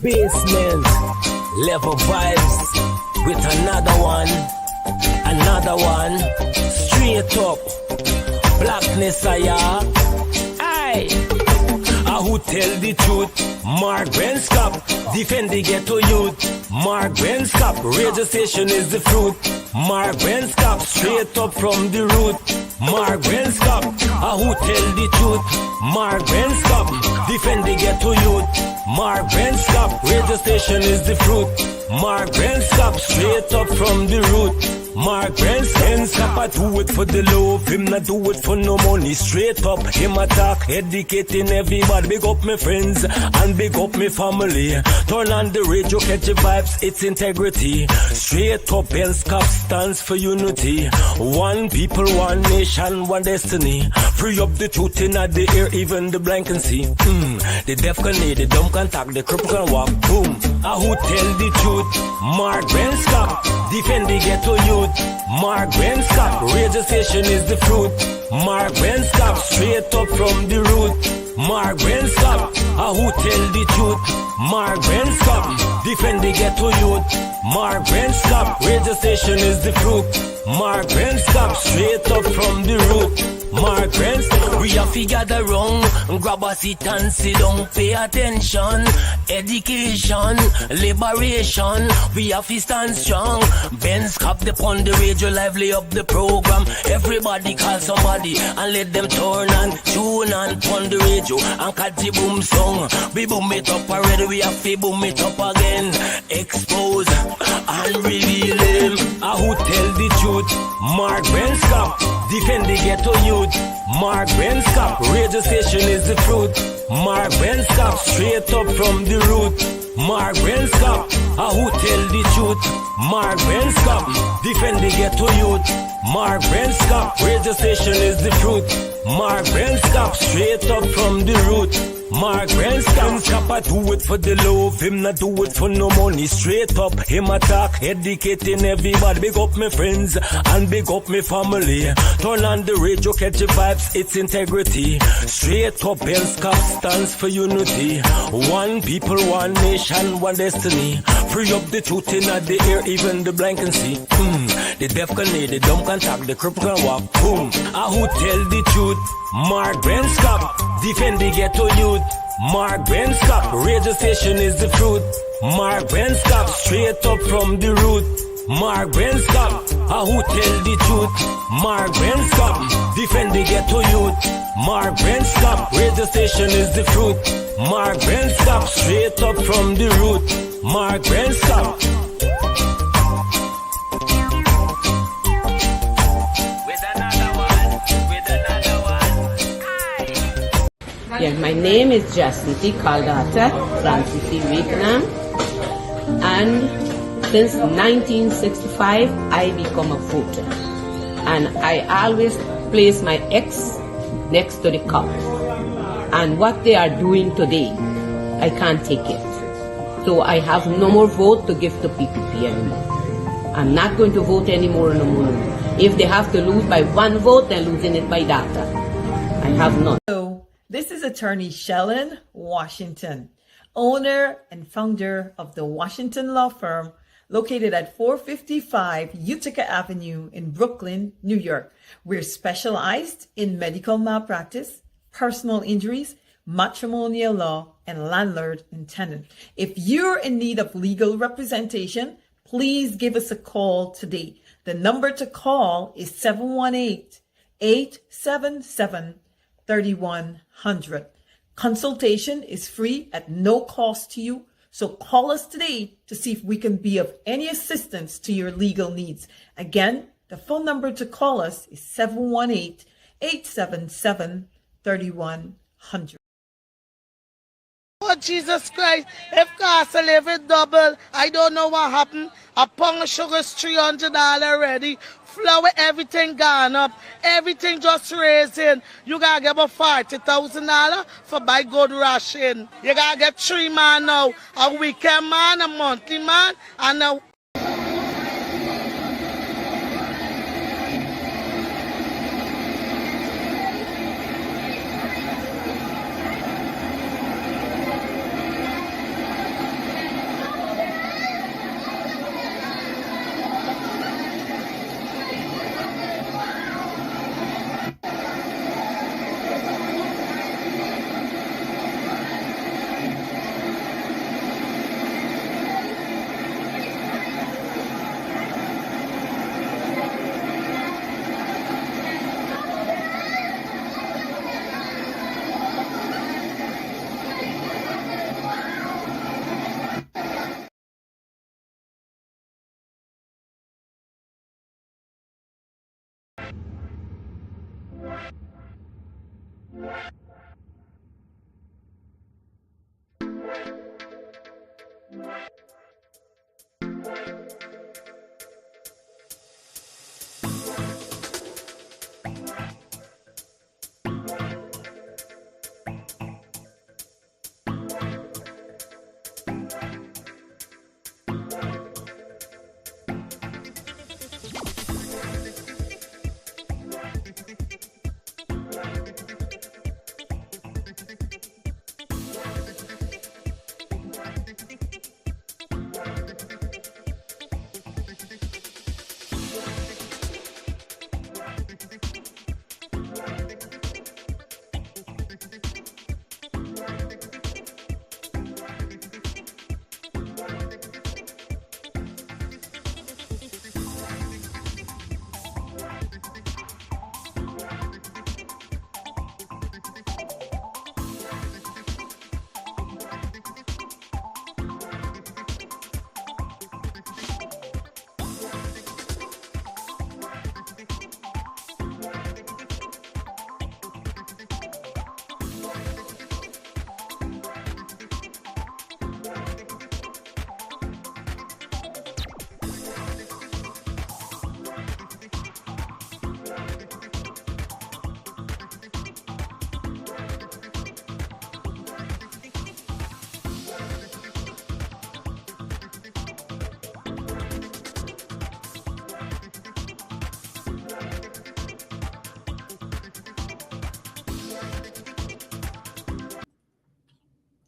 Basement level vibes with another one, straight up blackness. Aye, who tell the truth? Mark Benscop, defend the ghetto youth. Mark Benscop, radio station is the fruit. Mark Benscop, straight up from the root. Mark Benscop, who tell the truth? Mark Benscop, defend the ghetto youth. Mark Benscop, radio station is the fruit. Mark Benscop, straight up from the root. Mark Benscop, I do it for the love, him not do it for no money. Straight up, him attack, educating everybody. Big up my friends and big up my family. Turn on the radio, catch the vibes, it's integrity. Straight up, Benscop stands for unity. One people, one nation, one destiny. Free up the truth in the air, even the blind can see. The deaf can hear, the dumb can talk, the cripple can walk. Boom. Who tell the truth? Mark Benscop, defend the ghetto youth. Mark Benscop, radio station is the fruit. Mark Benscop, straight up from the root. Mark Benscop, who tell the truth? Mark Benscop, defend the ghetto youth. Mark Benscop, radio station is the fruit. Mark Benscop, straight up from the root. Mark Benscop, we have to gather wrong, grab a seat and sit down, pay attention. Education, liberation, we have to stand strong. Benscop upon the radio, lively up the program. Everybody call somebody and let them turn and tune and pon the radio and catch the boom song. We boom it up already, we have to boom it up again. Expose and reveal him. Who tell the truth? Mark Benscop, defend the ghetto youth. Mark Benscop, radio station is the truth. Mark Benscop, straight up from the root. Mark Benscop, who tell the truth? Mark Benscop, defend the ghetto youth. Mark Benscop, radio station is the truth. Mark Benscop, straight up from the root. Mark Benscop, I do it for the love, him not do it for no money. Straight up, him attack, educating everybody. Big up my friends and big up my family. Turn on the radio, catch the vibes, it's integrity. Straight up, Benscop stands for unity. One people, one nation, one destiny. Free up the truth in the air, even the blind can see. The deaf can hear, the dumb can talk, the cripple can walk. Boom. Who tell the truth? Mark Benscop, defend the ghetto youth. Mark Benscop, radio station is the fruit. Mark Benscop, straight up from the root. Mark Benscop, who tell the truth? Mark Benscop, defend the ghetto youth. Mark Benscop, radio station is the fruit. Mark Benscop, straight up from the root. Mark Benscop. Yeah, my name is Jacinty Caldata Francis Vietnam, and since 1965 I become a voter, and I always place my ex next to the cop, and what they are doing today, I can't take it. So I have no more vote to give to PPP anymore. I'm not going to vote anymore no more. If they have to lose by one vote, they're losing it by data. I have none. This is attorney Shellen Washington, owner and founder of the Washington Law Firm, located at 455 Utica Avenue in Brooklyn, New York. We're specialized in medical malpractice, personal injuries, matrimonial law, and landlord and tenant. If you're in need of legal representation, please give us a call today. The number to call is 718-877-3100. Consultation is free at no cost to you, so call us today to see if we can be of any assistance to your legal needs. Again, the phone number to call us is 718-877-3100. Oh, Jesus Christ, if cost of living double, I don't know what happened. A pound of sugar is $300 already. Flour, everything gone up. Everything just raising. You gotta get about $40,000 for buy good ration. You gotta get 3 man now. A weekend man, a monthly man, and a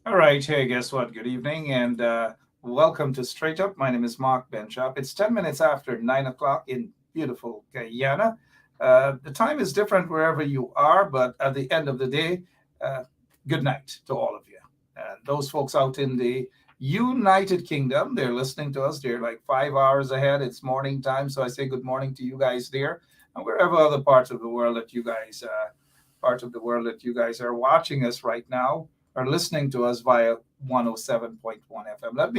All right. Hey, guess what? Good evening and welcome to Straight Up. My name is Mark Benchop. It's 10 minutes after 9 o'clock in beautiful Guyana. The time is different wherever you are, but at the end of the day, good night to all of you. Those folks out in the United Kingdom, they're listening to us. They're like 5 hours ahead. It's morning time. So I say good morning to you guys there. And wherever other parts of the world that you guys are watching us right now, are listening to us via 107.1 FM. Let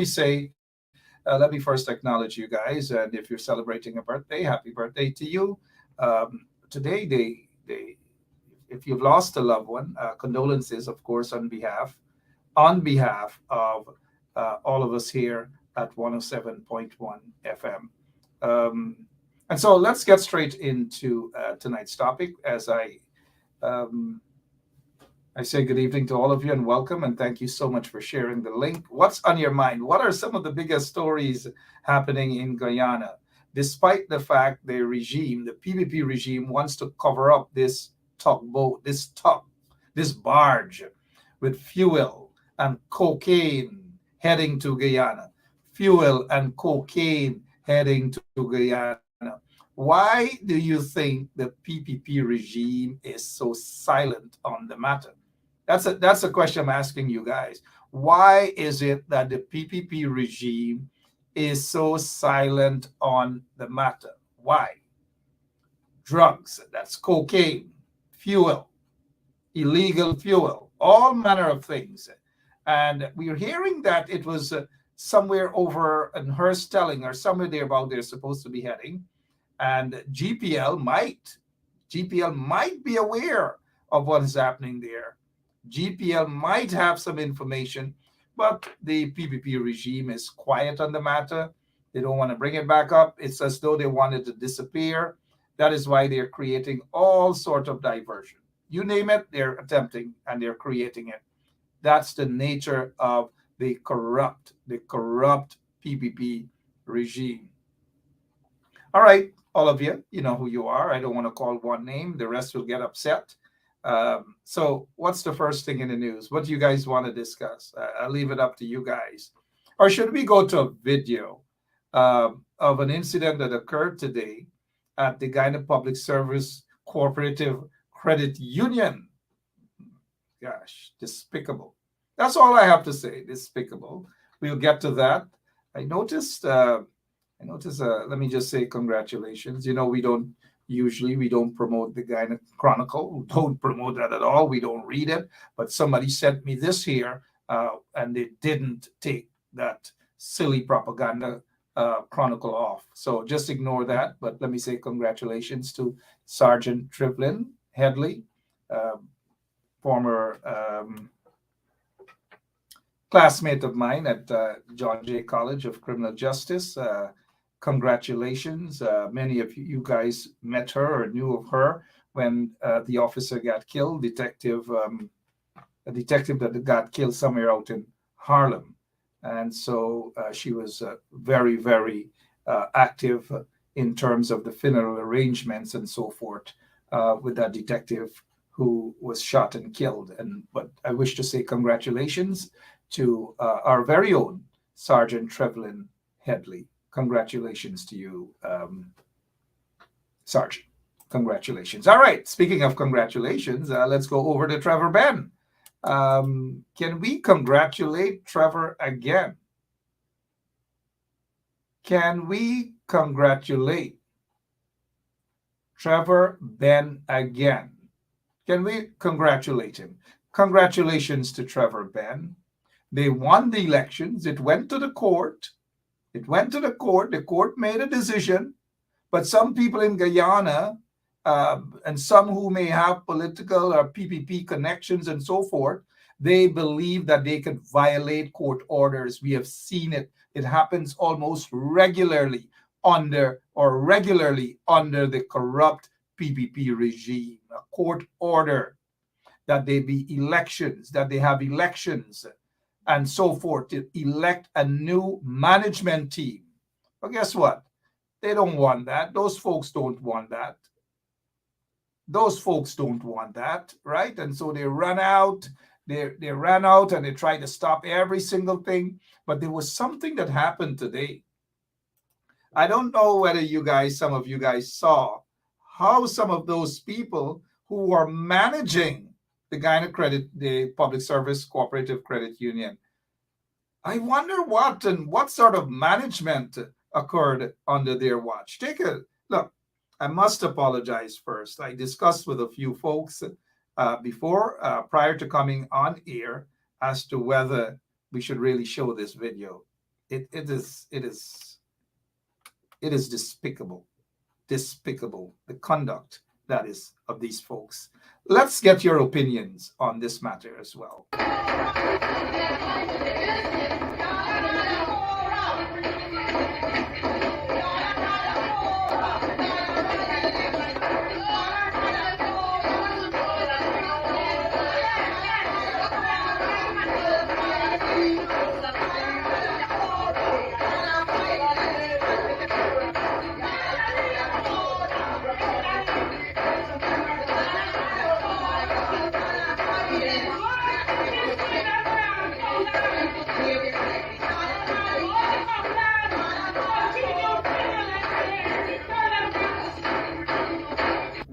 me first acknowledge you guys. And if you're celebrating a birthday, happy birthday to you. Today, if you've lost a loved one, condolences, of course, on behalf of all of us here at 107.1 FM. And so let's get straight into tonight's topic as I say good evening to all of you and welcome, and thank you so much for sharing the link. What's on your mind? What are some of the biggest stories happening in Guyana? Despite the fact the PPP regime wants to cover up this tugboat, this barge with fuel and cocaine heading to Guyana. Fuel and cocaine heading to Guyana. Why do you think the PPP regime is so silent on the matter? That's a question I'm asking you guys. Why is it that the PPP regime is so silent on the matter? Why? Drugs, that's cocaine, fuel, illegal fuel, all manner of things. And we're hearing that it was somewhere over in Hearst Telling or somewhere there about they're supposed to be heading. And GPL might be aware of what is happening there. GPL might have some information, but the PPP regime is quiet on the matter. They don't want to bring it back up. It's as though they wanted to disappear. That is why they're creating all sorts of diversion. You name it, they're attempting and they're creating it. That's the nature of the corrupt PPP regime. All right, all of you, you know who you are. I don't want to call one name. The rest will get upset. So what's the first thing in the news? What do you guys want to discuss? I'll leave it up to you guys. Or should we go to a video of an incident that occurred today at the Guyana Public Service Cooperative Credit Union? Gosh, despicable. That's all I have to say, despicable. We'll get to that. I noticed, let me just say congratulations. You know, we don't promote the Guyana Chronicle. We don't promote that at all. We don't read it. But somebody sent me this here, and they didn't take that silly propaganda chronicle off. So just ignore that. But let me say congratulations to Sergeant Trevlyn Headley, former classmate of mine at John Jay College of Criminal Justice. Congratulations. Many of you guys met her or knew of her when the officer got killed, a detective that got killed somewhere out in Harlem. And so she was very, very active in terms of the funeral arrangements and so forth with that detective who was shot and killed. But I wish to say congratulations to our very own Sergeant Trevlyn Headley. Congratulations to you, Sergeant. Congratulations. All right. Speaking of congratulations, let's go over to Trevor Ben. Can we congratulate Trevor again? Can we congratulate Trevor Ben again? Can we congratulate him? Congratulations to Trevor Ben. They won the elections. It went to the court. The court made a decision. But some people in Guyana, and some who may have political or PPP connections and so forth, they believe that they could violate court orders. We have seen it. It happens almost regularly under the corrupt PPP regime. A court order that they have elections and so forth to elect a new management team. But guess what? They don't want that. Those folks don't want that. Right? And so they run out. They ran out and they tried to stop every single thing. But there was something that happened today. I don't know whether some of you guys saw how some of those people who are managing the Public Service Cooperative Credit Union, I wonder what sort of management occurred under their watch. Take a look. I must apologize first. I discussed with a few folks prior to coming on air as to whether we should really show this video. It is despicable. Despicable, the conduct that is of these folks. Let's get your opinions on this matter as well.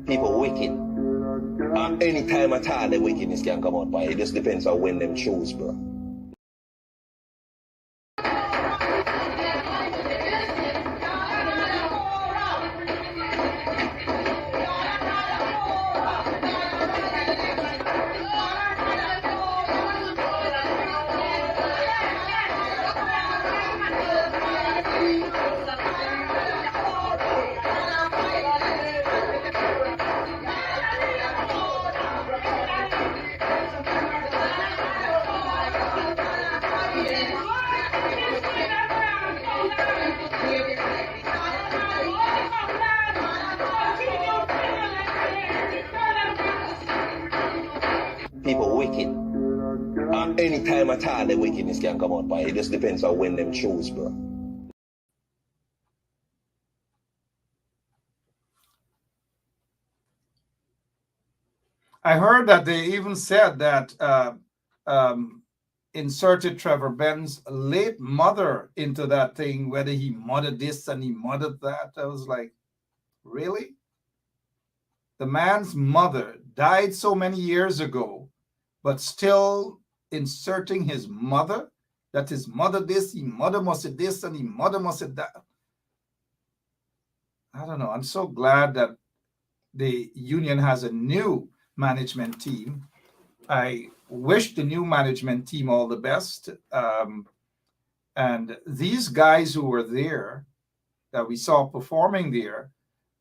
People wicked. Any time at all, the wickedness can come out by it. It just depends on when them choose, bro. People wicked. Any time at all, the wickedness can come out by it. It just depends on when them choose, bro. I heard that they even said that inserted Trevor Ben's late mother into that thing, whether he mothered this and he mothered that. I was like, really? The man's mother died so many years ago, but still inserting his mother, that his mother this, he mother must have this, and he mother must have that. I don't know. I'm so glad that the union has a new management team. I wish the new management team all the best. And these guys who were there, that we saw performing there,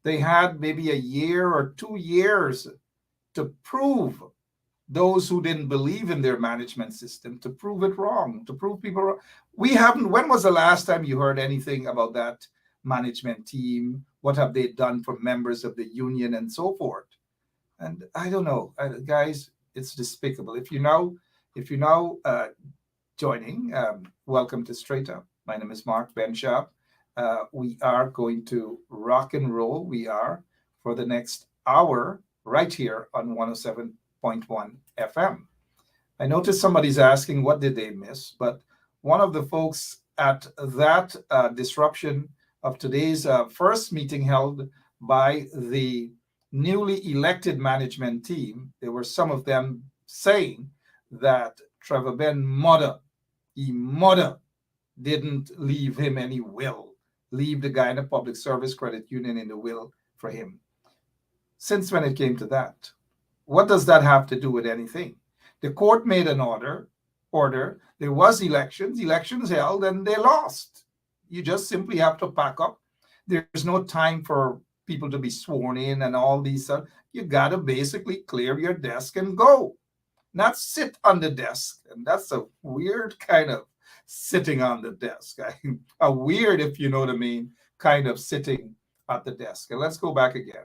they had maybe a year or 2 years to prove those who didn't believe in their management system, to prove it wrong, to prove people wrong. We haven't, when was the last time you heard anything about that management team? What have they done for members of the union and so forth? And I don't know, guys, it's despicable. If you're now joining, welcome to Straight Up. My name is Mark Benshop. We are going to rock and roll. We are for the next hour right here on 107.1 FM. I noticed somebody's asking what did they miss, but one of the folks at that disruption of today's first meeting held by the newly elected management team, there were some of them saying that Trevor Ben mother didn't leave him any will, leave the Guyana Public Service Credit Union in the will for him. Since when it came to that? What does that have to do with anything? The court made an order, there was elections held, and they lost. You just simply have to pack up. There's no time for people to be sworn in and all these stuff. You got to basically clear your desk and go, not sit on the desk. And that's a weird kind of sitting on the desk. A weird, if you know what I mean, kind of sitting at the desk. And let's go back again.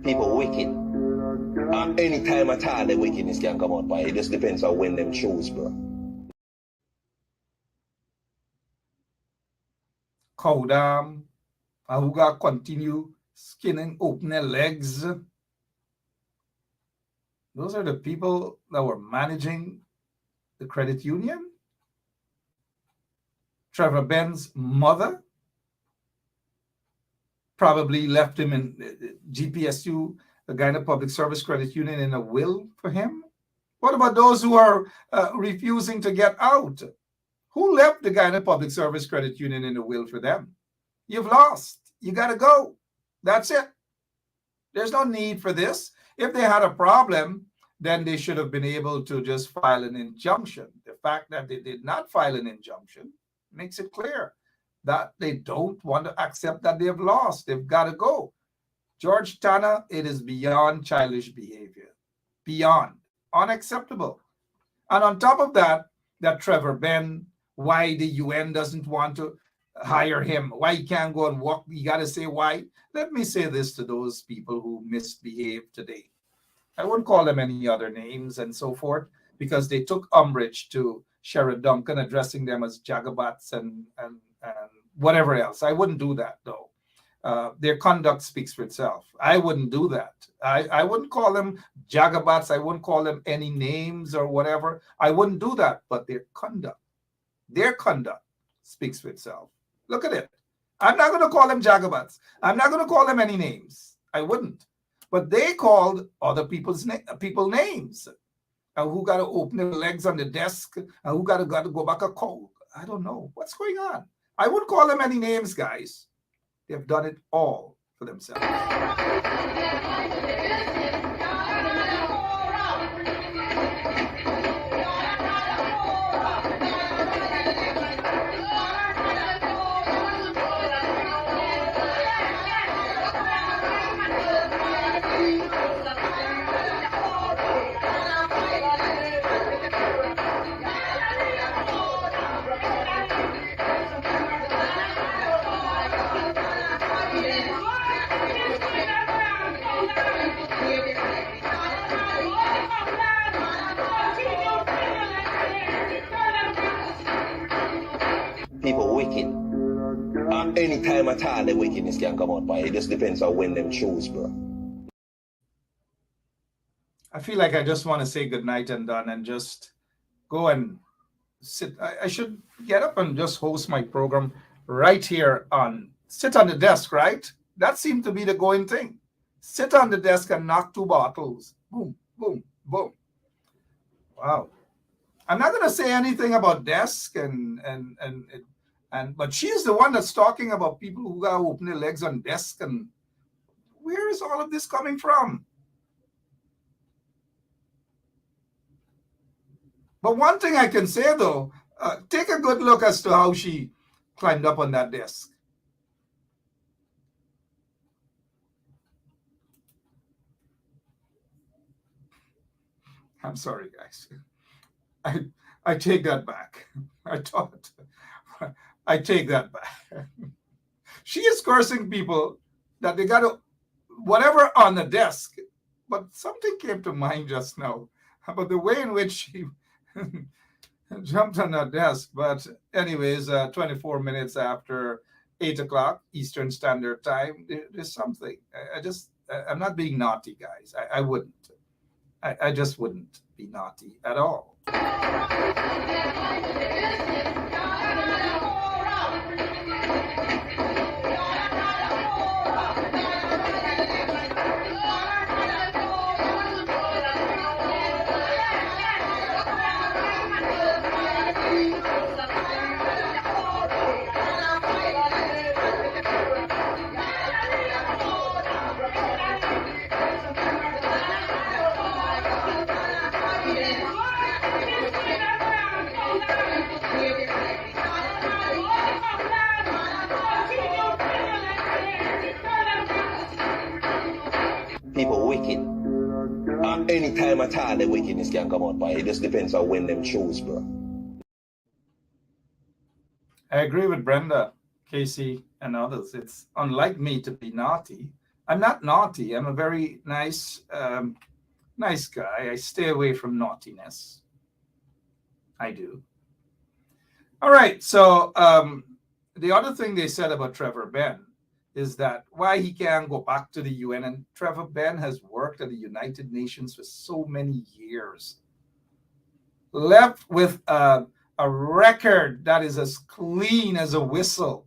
People wicked. Any time at all, the wickedness can come out by it. It just depends on when them choose, bro. Cow dam, who got continue skinning open their legs. Those are the people that were managing the credit union. Trevor Ben's mother probably left him in GPSU, the Guyana Public Service Credit Union, in a will for him. What about those who are refusing to get out? Who left the Guyana Public Service Credit Union in a will for them? You've lost. You got to go. That's it. There's no need for this. If they had a problem, then they should have been able to just file an injunction. The fact that they did not file an injunction makes it clear that they don't want to accept that they've lost. They've got to go. George Tanner, it is beyond childish behavior. Beyond. Unacceptable. And on top of that, that Trevor Ben, why the UN doesn't want to hire him, why he can't go and walk, you got to say why. Let me say this to those people who misbehaved today. I won't call them any other names and so forth, because they took umbrage to Sherrod Duncan addressing them as jagabats and whatever else. I wouldn't do that, though. Their conduct speaks for itself. I wouldn't do that. I wouldn't call them jagabats. I wouldn't call them any names or whatever. I wouldn't do that. But their conduct speaks for itself. Look at it. I'm not going to call them jagabats. I'm not going to call them any names. I wouldn't. But they called other people's names. Who got to open their legs on the desk? Who got to go back a cold? I don't know. What's going on? I won't call them any names, guys. They've done it all for themselves. People wicked. Any time at all, the wickedness can come out, but it just depends on when them choose, bro. I feel like I just want to say goodnight and done and just go and sit. I should get up and just host my program right here sit on the desk, right? That seemed to be the going thing. Sit on the desk and knock 2 bottles. Boom, boom, boom. Wow. I'm not going to say anything about desk but she's the one that's talking about people who got to open their legs on desk. And where is all of this coming from? But one thing I can say, though, take a good look as to how she climbed up on that desk. I'm sorry, guys. I take that back. I take that back. She is cursing people that they got to, whatever on the desk. But something came to mind just now about the way in which she jumped on that desk. But anyways, 24 minutes after 8 o'clock Eastern Standard Time, there's something. I'm not being naughty, guys. I wouldn't. I just wouldn't be naughty at all. People wicked. Any time at all, the wickedness can come out, but it just depends on when them choose, bro. I agree with Brenda, Casey, and others. It's unlike me to be naughty. I'm not naughty. I'm a very nice guy. I stay away from naughtiness. I do. All right. So the other thing they said about Trevor Benn is that why he can't go back to the UN. And Trevor Benn has worked at the United Nations for so many years. Left with a record that is as clean as a whistle.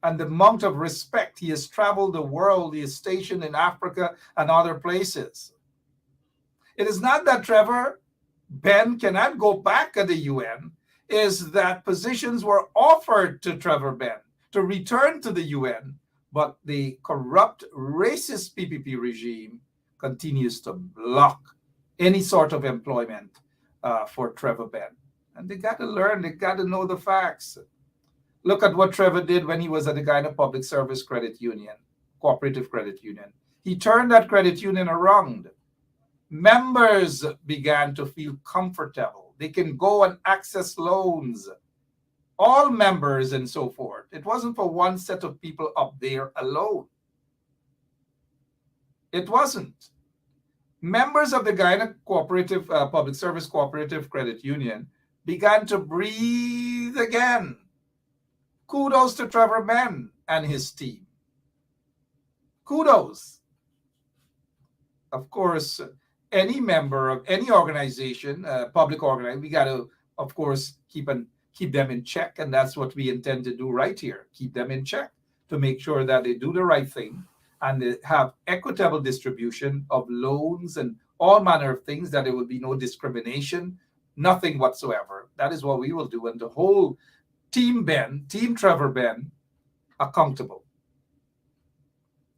And the amount of respect. He has traveled the world. He is stationed in Africa and other places. It is not that Trevor Benn cannot go back at the UN. Is that positions were offered to Trevor Benn to return to the UN, but the corrupt, racist PPP regime continues to block any sort of employment for Trevor Benn. And they got to learn, they got to know the facts. Look at what Trevor did when he was at the Guyana Public Service Credit Union, Cooperative Credit Union. He turned that credit union around. Members began to feel comfortable. They can go and access loans. All members and so forth. It wasn't for one set of people up there alone. It wasn't. Members of the Guyana Cooperative Public Service Cooperative Credit Union began to breathe again. Kudos to Trevor Benn and his team. Kudos. Of course, any member of any organization, public organization, we got to, of course, keep them in check. And that's what we intend to do right here. Keep them in check to make sure that they do the right thing and they have equitable distribution of loans and all manner of things, that there will be no discrimination, nothing whatsoever. That is what we will do. And the whole Team Trevor Ben, accountable.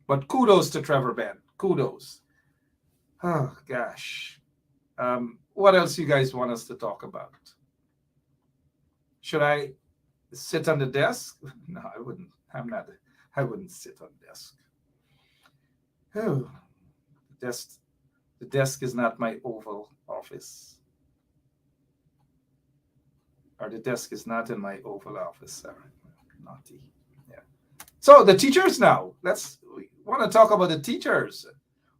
But kudos to Trevor Ben. Kudos. Oh, gosh. What else you guys want us to talk about? Should I sit on the desk? No, I wouldn't. I wouldn't sit on the desk. Oh, the desk is not my Oval Office. Or the desk is not in my Oval Office. Sorry. Naughty. Yeah. So the teachers now. We want to talk about the teachers.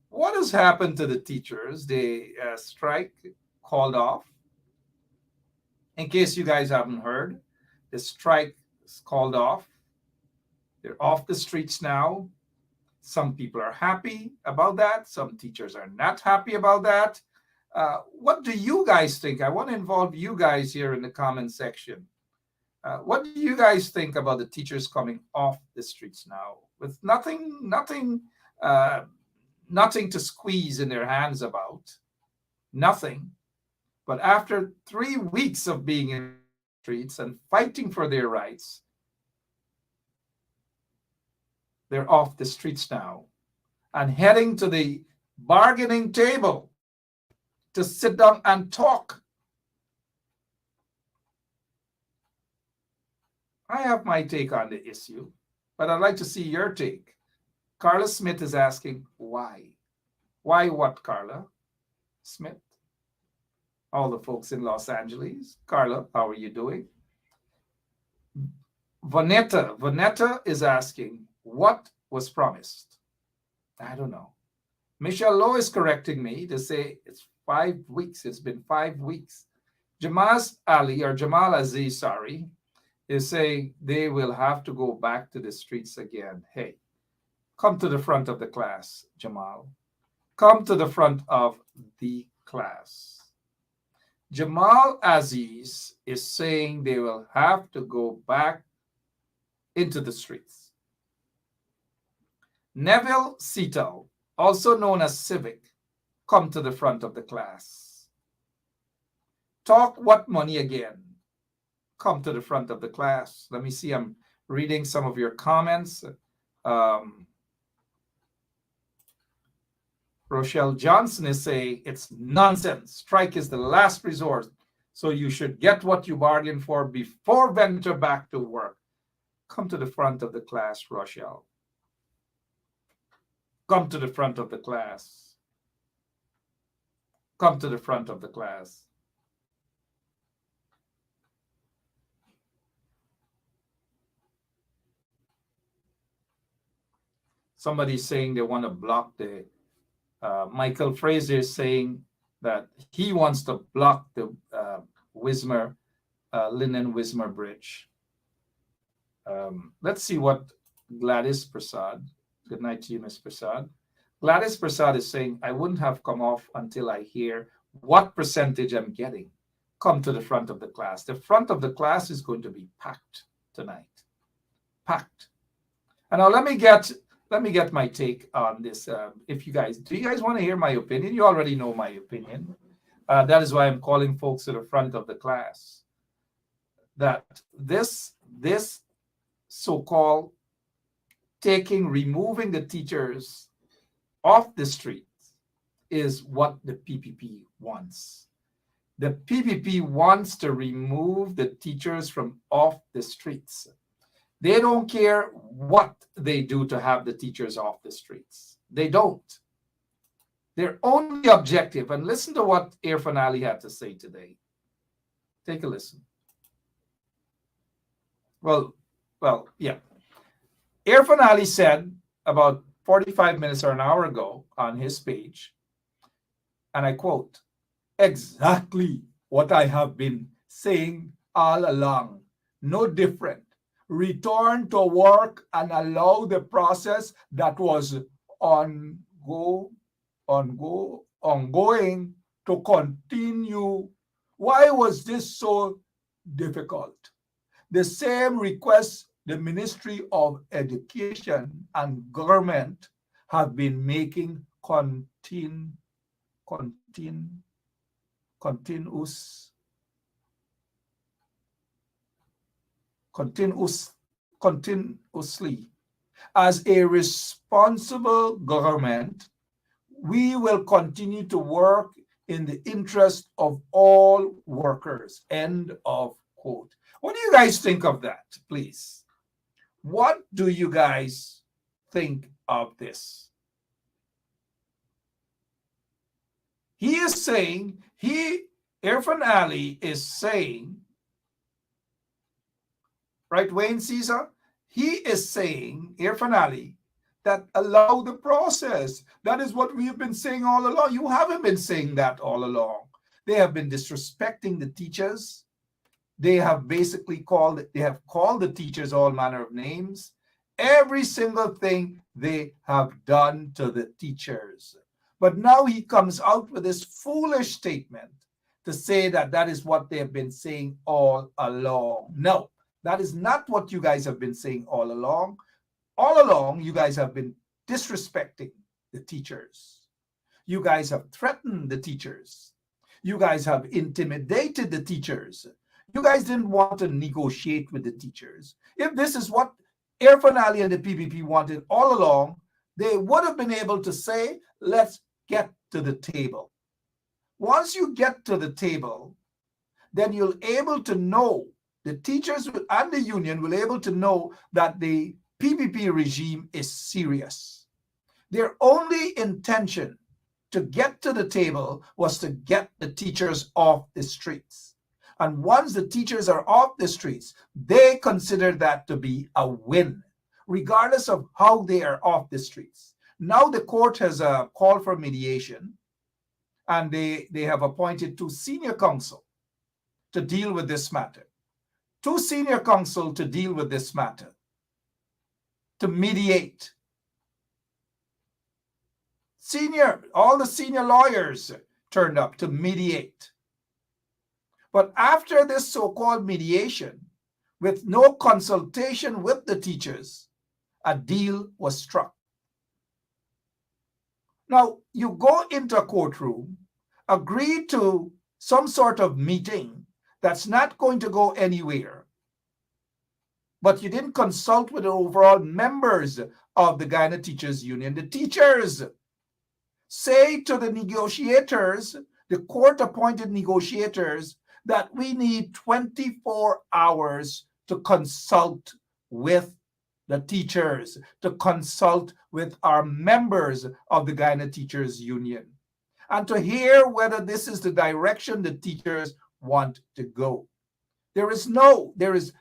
What has happened to the teachers? The strike called off. In case you guys haven't heard, the strike is called off. They're off the streets now. Some people are happy about that. Some teachers are not happy about that. What do you guys think? I want to involve you guys here in the comment section. What do you guys think about the teachers coming off the streets now with nothing to squeeze in their hands about? Nothing. But after 3 weeks of being in the streets and fighting for their rights, they're off the streets now and heading to the bargaining table to sit down and talk. I have my take on the issue, but I'd like to see your take. Carla Smith is asking, why? Why what, Carla Smith? All the folks in Los Angeles. Carla, how are you doing? Vanetta is asking, what was promised? I don't know. Michelle Lowe is correcting me to say it's 5 weeks. It's been 5 weeks. Jamal Aziz, sorry, is saying they will have to go back to the streets again. Hey, come to the front of the class, Jamal. Come to the front of the class. Jamal Aziz is saying they will have to go back into the streets. Neville Sito, also known as Civic, come to the front of the class. Talk what money again? Come to the front of the class. Let me see, I'm reading some of your comments. Rochelle Johnson is saying it's nonsense. Strike is the last resort. So you should get what you bargained for before venture back to work. Come to the front of the class, Rochelle. Come to the front of the class. Come to the front of the class. Somebody's saying they want to block the Michael Fraser is saying that he wants to block the Linden-Wismar Bridge. Let's see what Gladys Prasad, good night to you, Ms. Prasad. Gladys Prasad is saying, I wouldn't have come off until I hear what percentage I'm getting. Come to the front of the class. The front of the class is going to be packed tonight. Packed. And now let me get my take on this. Do you guys want to hear my opinion? You already know my opinion. That is why I'm calling folks to the front of the class. That this so-called removing the teachers off the streets is what the PPP wants. The PPP wants to remove the teachers from off the streets. They don't care what they do to have the teachers off the streets. They don't. Their only objective, and listen to what Irfan Ali had to say today. Take a listen. Well, yeah. Irfan Ali said about 45 minutes or an hour ago on his page, and I quote, exactly what I have been saying all along, no different. Return to work and allow the process that was ongoing to continue. Why was this so difficult? The same request the Ministry of Education and government have been making continuous. continuously. As a responsible government, we will continue to work in the interest of all workers. End of quote. What do you guys think of that, please? What do you guys think of this? He is saying, Irfan Ali is saying, right, Wayne Caesar? He is saying, Irfan Ali, that allow the process. That is what we have been saying all along. You haven't been saying that all along. They have been disrespecting the teachers. They have basically called the teachers all manner of names. Every single thing they have done to the teachers. But now he comes out with this foolish statement to say that that is what they have been saying all along. No, that is not what you guys have been saying all along. All along, you guys have been disrespecting the teachers. You guys have threatened the teachers. You guys have intimidated the teachers. You guys didn't want to negotiate with the teachers. If this is what Irfan Ali and the PPP wanted all along, they would have been able to say, let's get to the table. Once you get to the table, then you'll able to know, the teachers and the union will able to know that the PPP regime is serious. Their only intention to get to the table was to get the teachers off the streets. And once the teachers are off the streets, they consider that to be a win, regardless of how they are off the streets. Now the court has called for mediation, and they have appointed 2 senior counsel to deal with this matter. 2 senior counsel to deal with this matter, to mediate. All the senior lawyers turned up to mediate. But after this so-called mediation, with no consultation with the teachers, a deal was struck. Now, you go into a courtroom, agree to some sort of meeting that's not going to go anywhere, but you didn't consult with the overall members of the Guyana Teachers Union. The teachers say to the negotiators, the court-appointed negotiators, that we need 24 hours to consult with the teachers, to consult with our members of the Guyana Teachers Union, and to hear whether this is the direction the teachers want to go. There is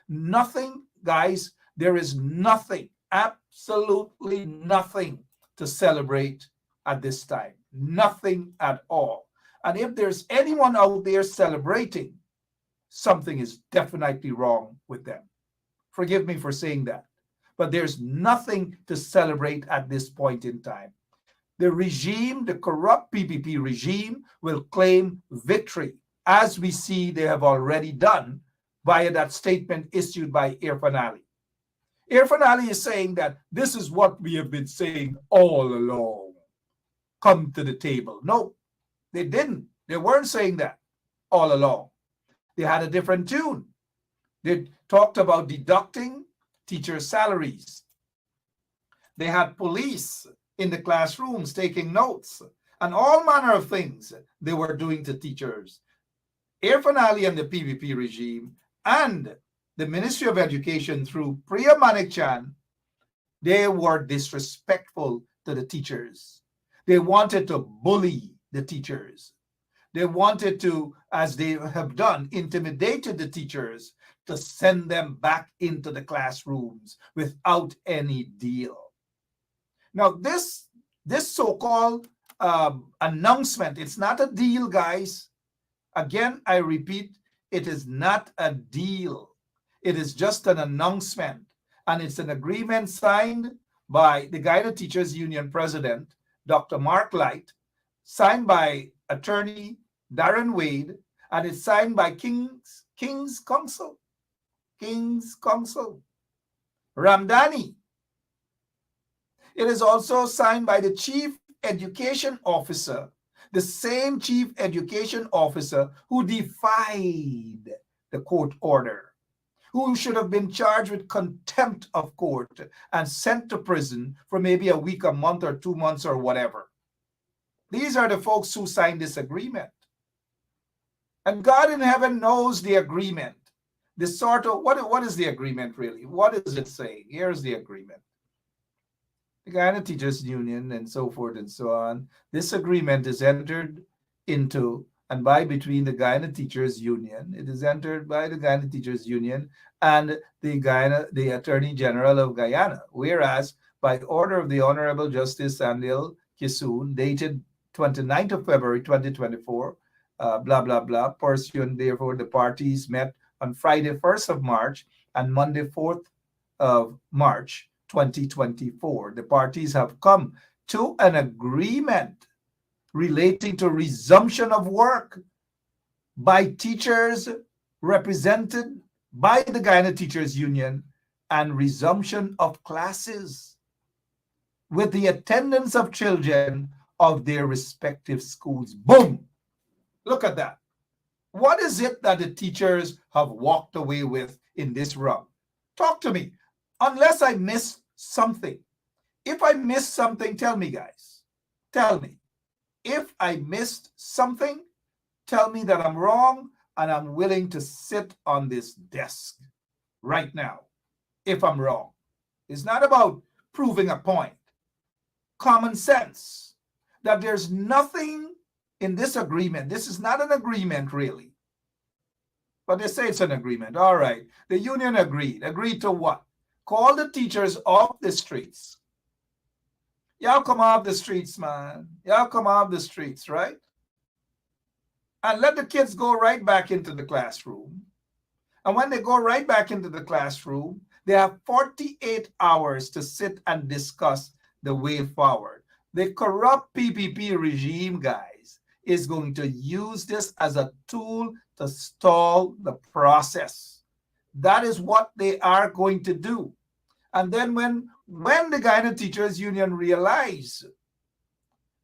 nothing, guys, there is nothing, absolutely nothing to celebrate at this time. Nothing at all. And if there's anyone out there celebrating, something is definitely wrong with them. Forgive me for saying that. But there's nothing to celebrate at this point in time. The regime, the corrupt PPP regime, will claim victory, as we see they have already done via that statement issued by Irfan Ali. Irfan Ali is saying that this is what we have been saying all along. Come to the table. No, they didn't. They weren't saying that all along. They had a different tune. They talked about deducting teachers' salaries. They had police in the classrooms taking notes, and all manner of things they were doing to teachers. Irfan Ali and the PPP regime and the Ministry of Education through Priya Manik-Chan, they were disrespectful to the teachers. They wanted to bully the teachers. They wanted to, as they have done, intimidated the teachers to send them back into the classrooms without any deal. Now, this so-called announcement, it's not a deal, guys. Again, I repeat, it is not a deal. It is just an announcement. And it's an agreement signed by the Guyana Teachers Union President, Dr. Mark Light, signed by Attorney Darren Wade, and it's signed by King's Counsel, Ramdani. It is also signed by the Chief Education Officer, the same Chief Education Officer who defied the court order, who should have been charged with contempt of court and sent to prison for maybe a week, a month, or 2 months, or whatever. These are the folks who signed this agreement. And God in heaven knows the agreement. The sort of, what is the agreement really? What is it saying? Here's the agreement. The Guyana Teachers Union and so forth and so on. This agreement is entered into and by between the Guyana Teachers Union. It is entered by the Guyana Teachers Union and the Attorney General of Guyana. Whereas by order of the Honorable Justice Samuel Kisoon, dated 29th of February 2024, blah, blah, blah, pursuant therefore the parties met on Friday 1st of March and Monday 4th of March 2024. The parties have come to an agreement relating to resumption of work by teachers represented by the Guyana Teachers Union and resumption of classes with the attendance of children of their respective schools. Boom! Look at that. What is it that the teachers have walked away with in this run? Talk to me. Unless I missed something. If I missed something, tell me, guys. Tell me. If I missed something, tell me that I'm wrong and I'm willing to sit on this desk right now if I'm wrong. It's not about proving a point. Common sense that there's nothing in this agreement. This is not an agreement really. But they say it's an agreement. All right. The union agreed. Agreed to what? Call the teachers off the streets. Y'all come off the streets, man. Y'all come off the streets, right? And let the kids go right back into the classroom. And when they go right back into the classroom, they have 48 hours to sit and discuss the way forward. The corrupt PPP regime, guys, is going to use this as a tool to stall the process. That is what they are going to do. And then when the Guyana Teachers Union realize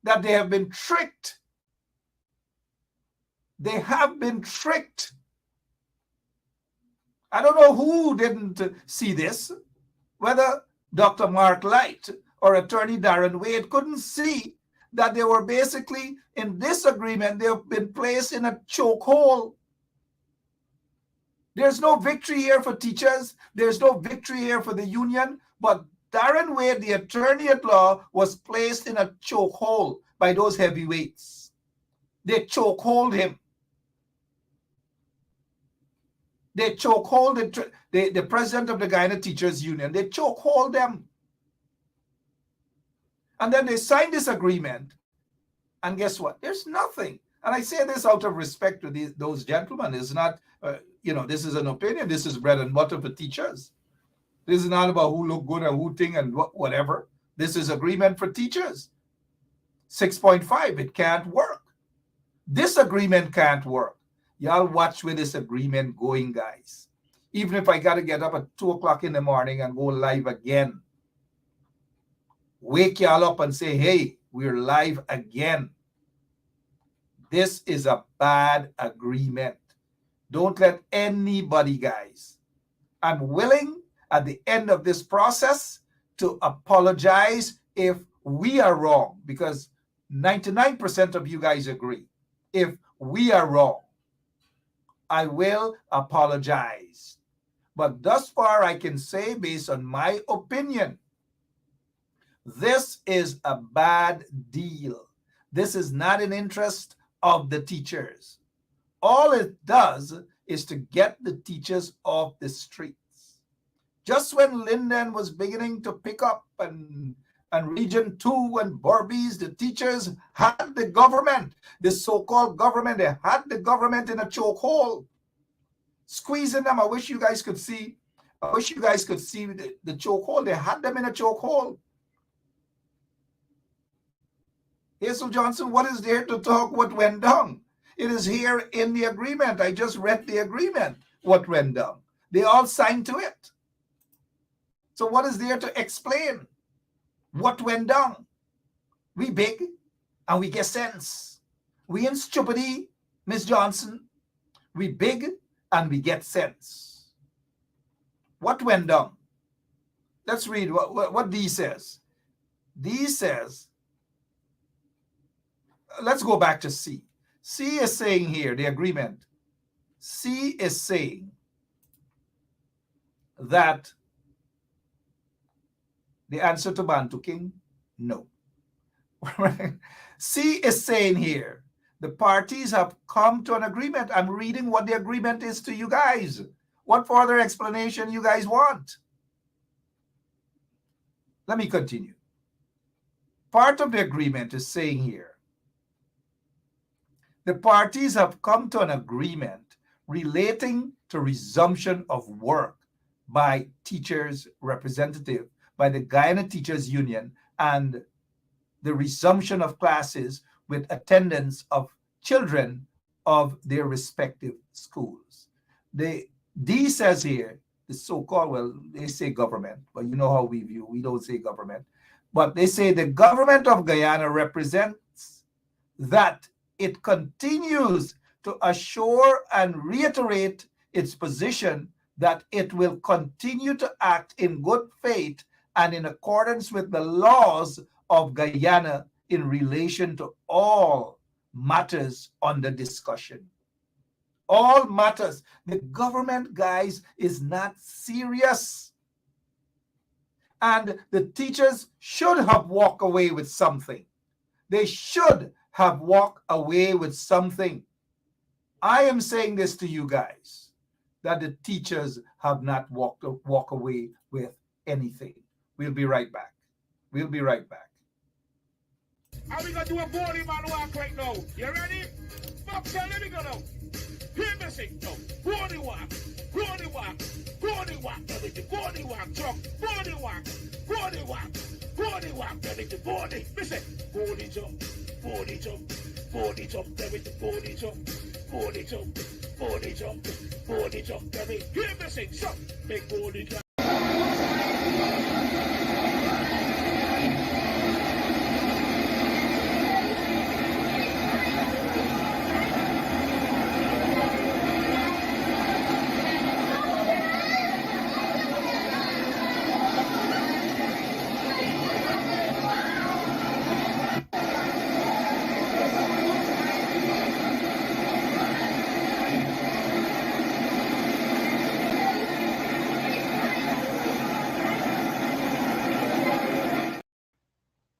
that they have been tricked, they have been tricked. I don't know who didn't see this, whether Dr. Mark Light or Attorney Darren Wade couldn't see that they were basically in this agreement, they have been placed in a chokehold. There's no victory here for teachers. There's no victory here for the union. But Darren Wade, the attorney at law, was placed in a chokehold by those heavyweights. They chokehold him. They chokehold the president of the Guyana Teachers Union. They chokehold them. And then they signed this agreement. And guess what? There's nothing. And I say this out of respect to those gentlemen. It's not, this is an opinion. This is bread and butter for teachers. This is not about who look good and who think and whatever. This is agreement for teachers. 6.5, it can't work. This agreement can't work. Y'all watch where this agreement going, guys. Even if I got to get up at 2 o'clock in the morning and go live again. Wake y'all up and say, hey, we're live again. This is a bad agreement. Don't let anybody, guys. I'm willing at the end of this process to apologize if we are wrong, because 99% of you guys agree. If we are wrong, I will apologize. But thus far, I can say, based on my opinion, this is a bad deal. This is not in interest of the teachers. All it does is to get the teachers off the streets. Just when Linden was beginning to pick up and Region 2 and Berbice, the teachers had the government, the so-called government, they had the government in a chokehold, squeezing them. I wish you guys could see the chokehold. They had them in a chokehold. Hazel Johnson, what is there to talk what went down? It is here in the agreement. I just read the agreement, what went down. They all signed to it. So what is there to explain what went down? We big and we get sense. We in stupidity, Miss Johnson. We big and we get sense. What went down? Let's read what D says. D says, let's go back to C. C is saying here, the agreement. C is saying that the answer to Bantu King, no. C is saying here, the parties have come to an agreement. I'm reading what the agreement is to you guys. What further explanation you guys want? Let me continue. Part of the agreement is saying here, the parties have come to an agreement relating to resumption of work by teachers representative, by the Guyana Teachers Union, and the resumption of classes with attendance of children of their respective schools. D says here, the so-called, well, they say government, but you know how we view, we don't say government, but they say the government of Guyana represents that it continues to assure and reiterate its position that it will continue to act in good faith and in accordance with the laws of Guyana in relation to all matters under discussion. All matters. The government, guys, is not serious. And the teachers should have walked away with something. They should have walked away with something. I am saying this to you guys, that the teachers have not walk away with anything. We'll be right back. We'll be right back. Are we gonna do a body man walk right now? You ready? Fox, let me go now. Hear me sing now. Body walk, body walk, body walk, everything. Body walk, truck, body walk, body walk, body walk, everything. Body, listen. Body jump, body jump, body jump, everything. Body jump, body jump, body jump, body jump, everything. Hear me sing, so make body jump.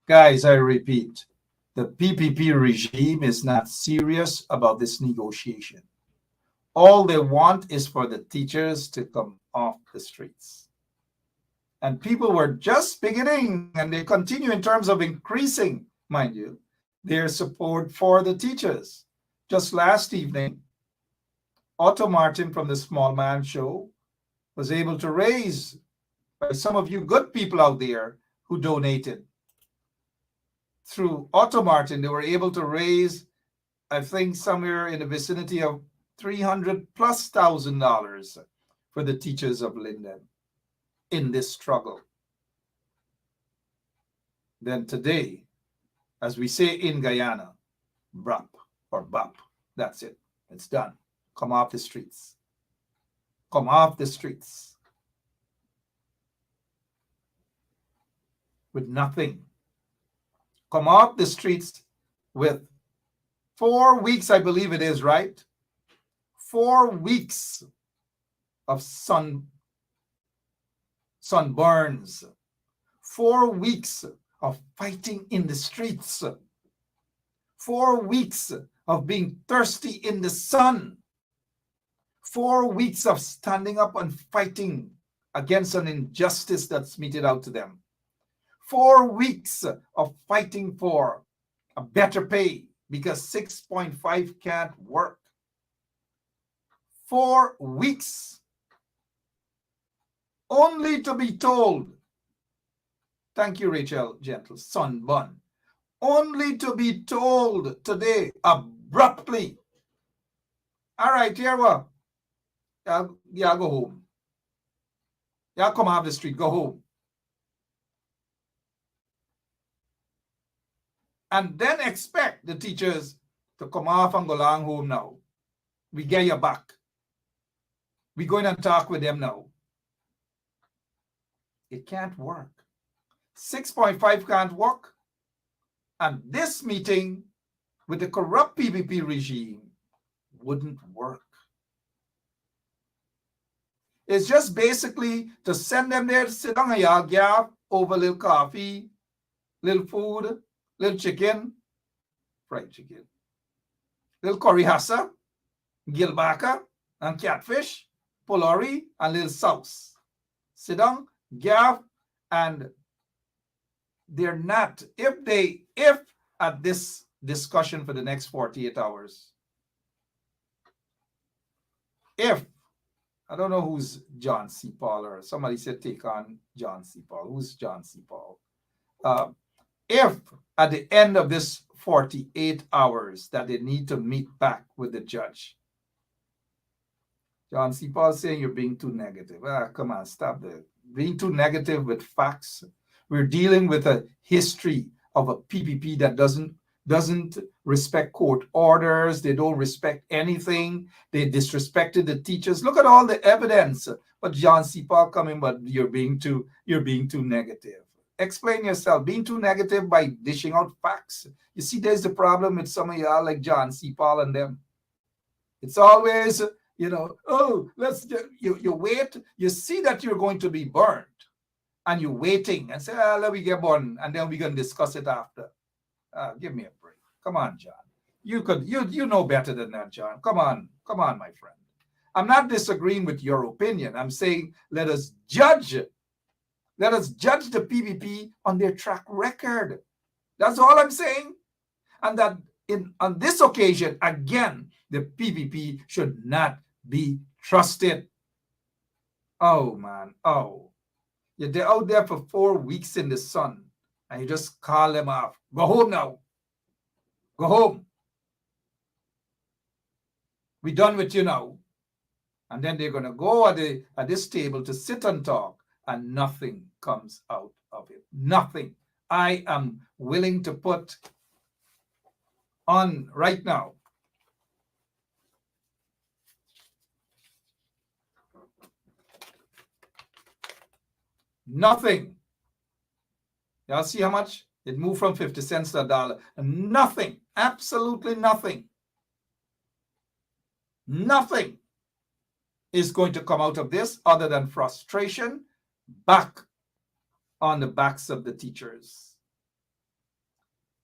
Guys, I repeat, the PPP regime is not serious about this negotiation. All they want is for the teachers to come off the streets. And people were just beginning, and they continue in terms of increasing, mind you, their support for the teachers. Just last evening, Otto Martin from the Small Man Show was able to raise, by some of you good people out there who donated, through Otto Martin, they were able to raise, I think, somewhere in the vicinity of $300,000+ for the teachers of Linden in this struggle. Then today, as we say in Guyana, BRAP or BAP, that's it. It's done. Come off the streets. Come off the streets. With nothing. Come off the streets with 4 weeks, I believe it is, right? 4 weeks of sunburns. 4 weeks of fighting in the streets. 4 weeks of being thirsty in the sun. 4 weeks of standing up and fighting against an injustice that's meted out to them. 4 weeks of fighting for a better pay because 6.5 can't work. 4 weeks only to be told, thank you, Rachel Gentle, Sunbun, only to be told today abruptly, all right, here what? Yeah, go home. Yeah, come off the street, go home. And then expect the teachers to come off and go along home now. We get you back. We're going to talk with them now. It can't work. 6.5 can't work. And this meeting with the corrupt PPP regime wouldn't work. It's just basically to send them there to sit down and y'all gap over a little coffee, little food, little chicken, fried chicken, little corihasa, gilbaka, and catfish, polori, and little sauce. Sit down, gap, and they're not, if at this discussion for the next 48 hours, if, I don't know who's John C. Paul, or somebody said take on John C. Paul. Who's John C. Paul? If at the end of this 48 hours that they need to meet back with the judge, John C. Paul saying you're being too negative. Come on, stop that. Being too negative with facts. We're dealing with a history of a PPP that doesn't respect court orders. They don't respect anything. They disrespected the teachers. Look at all the evidence. But John C. Paul coming, but you're being too negative. Explain yourself. Being too negative by dishing out facts. You see, there's the problem with some of y'all like John C. Paul and them. It's always, oh, you wait. You see that you're going to be burned. And you're waiting and say, let me get burned, and then we're going to discuss it after. Give me a break. Come on, John. You know better than that, John. Come on, my friend. I'm not disagreeing with your opinion. I'm saying let us judge the PPP on their track record. That's all I'm saying. And that on this occasion, again, the PPP should not be trusted. Oh, man. Oh. They're out there for 4 weeks in the sun, and you just call them off. Go home now. Go home. We're done with you now. And then they're going to go at this table to sit and talk, and nothing comes out of it. Nothing. I am willing to put on right now. Nothing. Y'all see how much? It moved from 50 cents to $1. Nothing. Absolutely nothing. Nothing is going to come out of this other than frustration back on the backs of the teachers.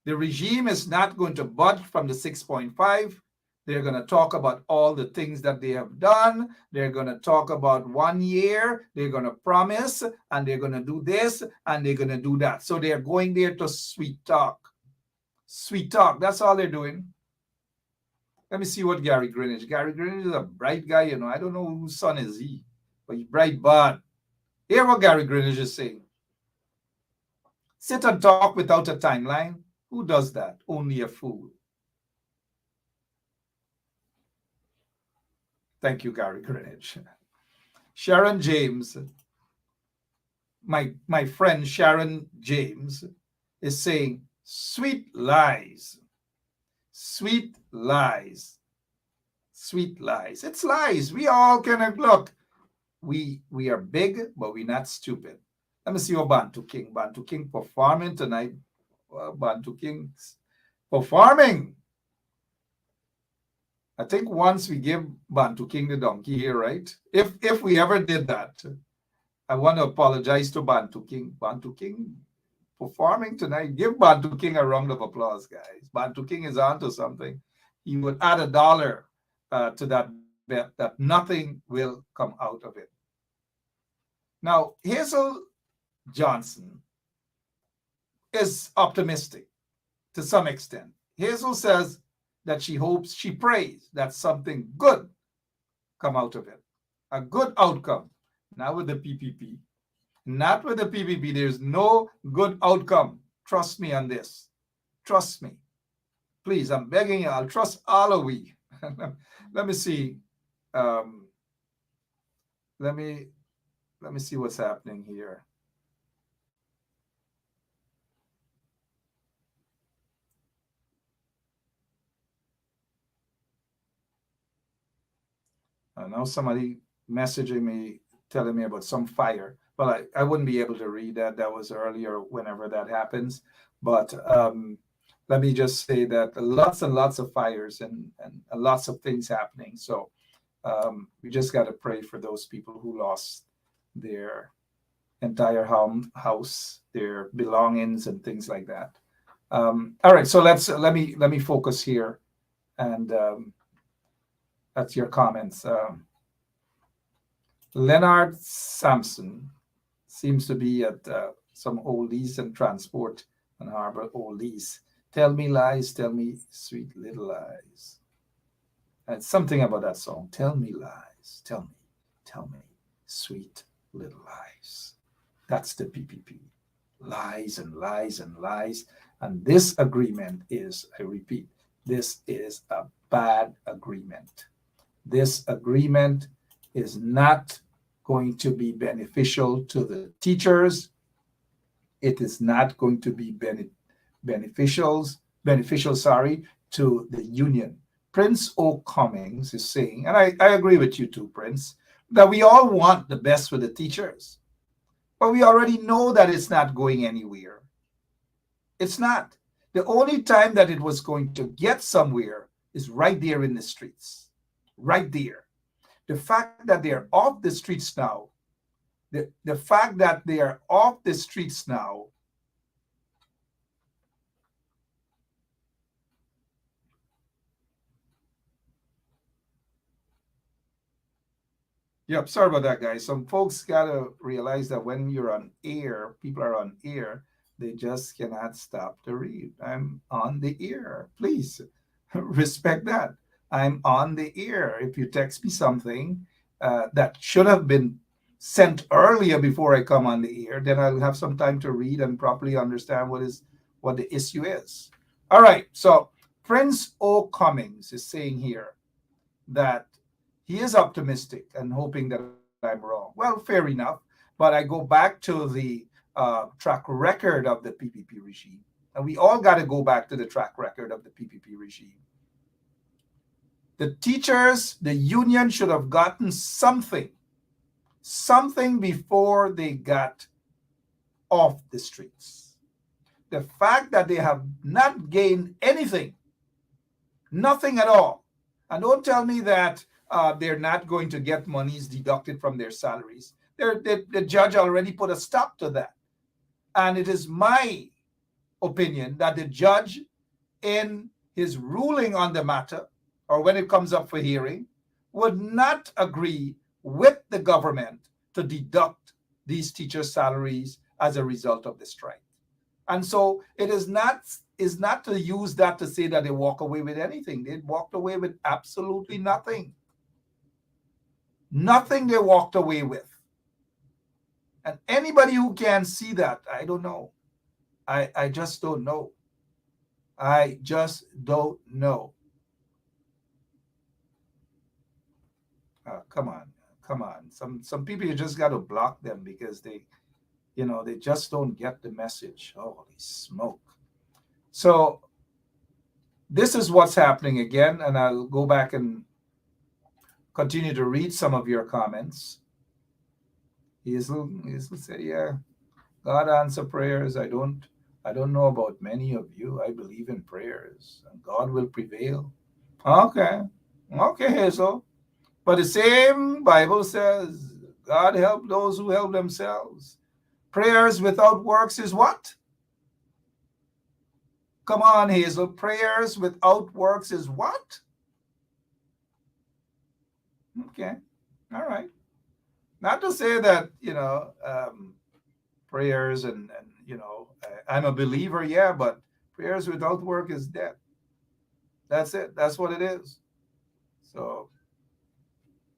The regime is not going to budge from the 6.5. They're going to talk about all the things that they have done. They're going to talk about 1 year. They're going to promise, and they're going to do this, and they're going to do that. So they're going there to sweet talk. Sweet talk. That's all they're doing. Let me see what Gary Greenidge. Gary Greenidge is a bright guy, I don't know whose son is he, but he's bright bad. Hear what Gary Greenidge is saying. Sit and talk without a timeline. Who does that? Only a fool. Thank you, Gary Greenidge. Sharon James, my friend Sharon James, is saying, sweet lies. Sweet lies. Sweet lies. It's lies. We all can look. We are big, but we're not stupid. Let me see what Bantu King. Bantu King performing tonight. Bantu King's performing. I think once we give Bantu King the donkey here, right? If we ever did that, I want to apologize to Bantu King. Bantu King performing tonight. Give Bantu King a round of applause, guys. Bantu King is onto something. He would add $1 to that bet that nothing will come out of it. Now, Hazel Johnson is optimistic to some extent. Hazel says that she hopes, she prays that something good come out of it. A good outcome. Not with the PPP. Not with the PPP. There's no good outcome. Trust me on this. Trust me. Please, I'm begging you. I'll trust all of we. Let me see. Let me see what's happening here. Now somebody messaging me, telling me about some fire. well, I wouldn't be able to read that. That was earlier, whenever that happens. But let me just say that lots and lots of fires and lots of things happening. So we just got to pray for those people who lost their entire house, their belongings, and things like that. All right, so let me focus here, and that's your comments. Leonard Sampson seems to be at some oldies and transport and harbor oldies. Tell me lies, tell me sweet little lies. It's something about that song. Tell me lies, tell me sweet little lies. That's the PPP. Lies and lies and lies. And this agreement is, I repeat, this is a bad agreement. This agreement is not going to be beneficial to the teachers. It is not going to be beneficial, to the union. Prince O. Cummings is saying, and I agree with you too, Prince, that we all want the best for the teachers. But we already know that it's not going anywhere. It's not. The only time that it was going to get somewhere is right there in the streets. Right there. The fact that they're off the streets now, the fact that they are off the streets now, yep, sorry about that, guys. Some folks got to realize that when you're on air, people are on air, they just cannot stop to read. I'm on the air. Please respect that. I'm on the air. If you text me something that should have been sent earlier before I come on the air, then I'll have some time to read and properly understand what the issue is. All right. So Prince O. Cummings is saying here that he is optimistic and hoping that I'm wrong. Well, fair enough. But I go back to the track record of the PPP regime. And we all got to go back to the track record of the PPP regime. The teachers, the union should have gotten something before they got off the streets. The fact that they have not gained anything, nothing at all. And don't tell me that they're not going to get monies deducted from their salaries. The judge already put a stop to that. And it is my opinion that the judge, in his ruling on the matter, or when it comes up for hearing, would not agree with the government to deduct these teachers' salaries as a result of the strike. And so it is not to use that to say that they walk away with anything. They walked away with absolutely nothing. Nothing they walked away with. And anybody who can see that, I don't know. I just don't know. I just don't know. Come on. Some people, you just got to block them because they just don't get the message. Holy smoke. So this is what's happening again, and I'll go back and continue to read some of your comments. Hazel said, yeah, God answer prayers. I don't know about many of you. I believe in prayers, and God will prevail. Okay, Hazel. But the same Bible says, God help those who help themselves. Prayers without works is what? Come on, Hazel. Prayers without works is what? Okay. All right. Not to say that, prayers and I'm a believer, yeah, but prayers without work is dead. That's it. That's what it is. So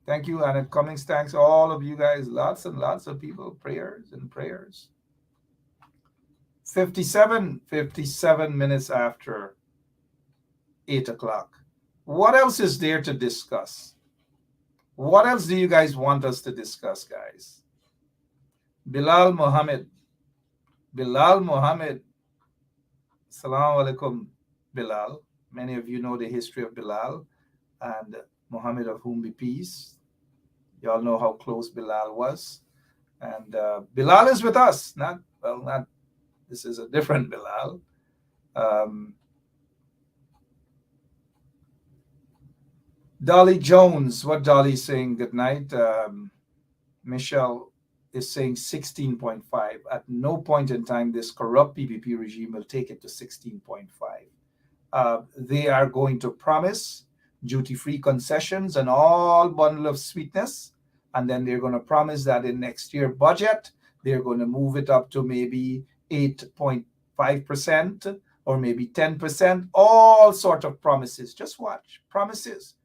thank you, Annette Cummings. Thanks all of you guys. Lots and lots of people. Prayers and prayers. 57 minutes after 8 o'clock. What else is there to discuss? What else do you guys want us to discuss, guys? Bilal Muhammad. Assalamu alaikum, Bilal. Many of you know the history of Bilal and Muhammad, of whom be peace. You all know how close Bilal was. And Bilal is with us. Not this is a different Bilal. Dolly Jones, what Dolly's saying? Good night. Michelle is saying 16.5. At no point in time, this corrupt PPP regime will take it to 16.5. They are going to promise duty-free concessions and all bundle of sweetness, and then they're going to promise that in next year budget, they're going to move it up to maybe 8.5% or maybe 10%, all sort of promises. Just watch, promises.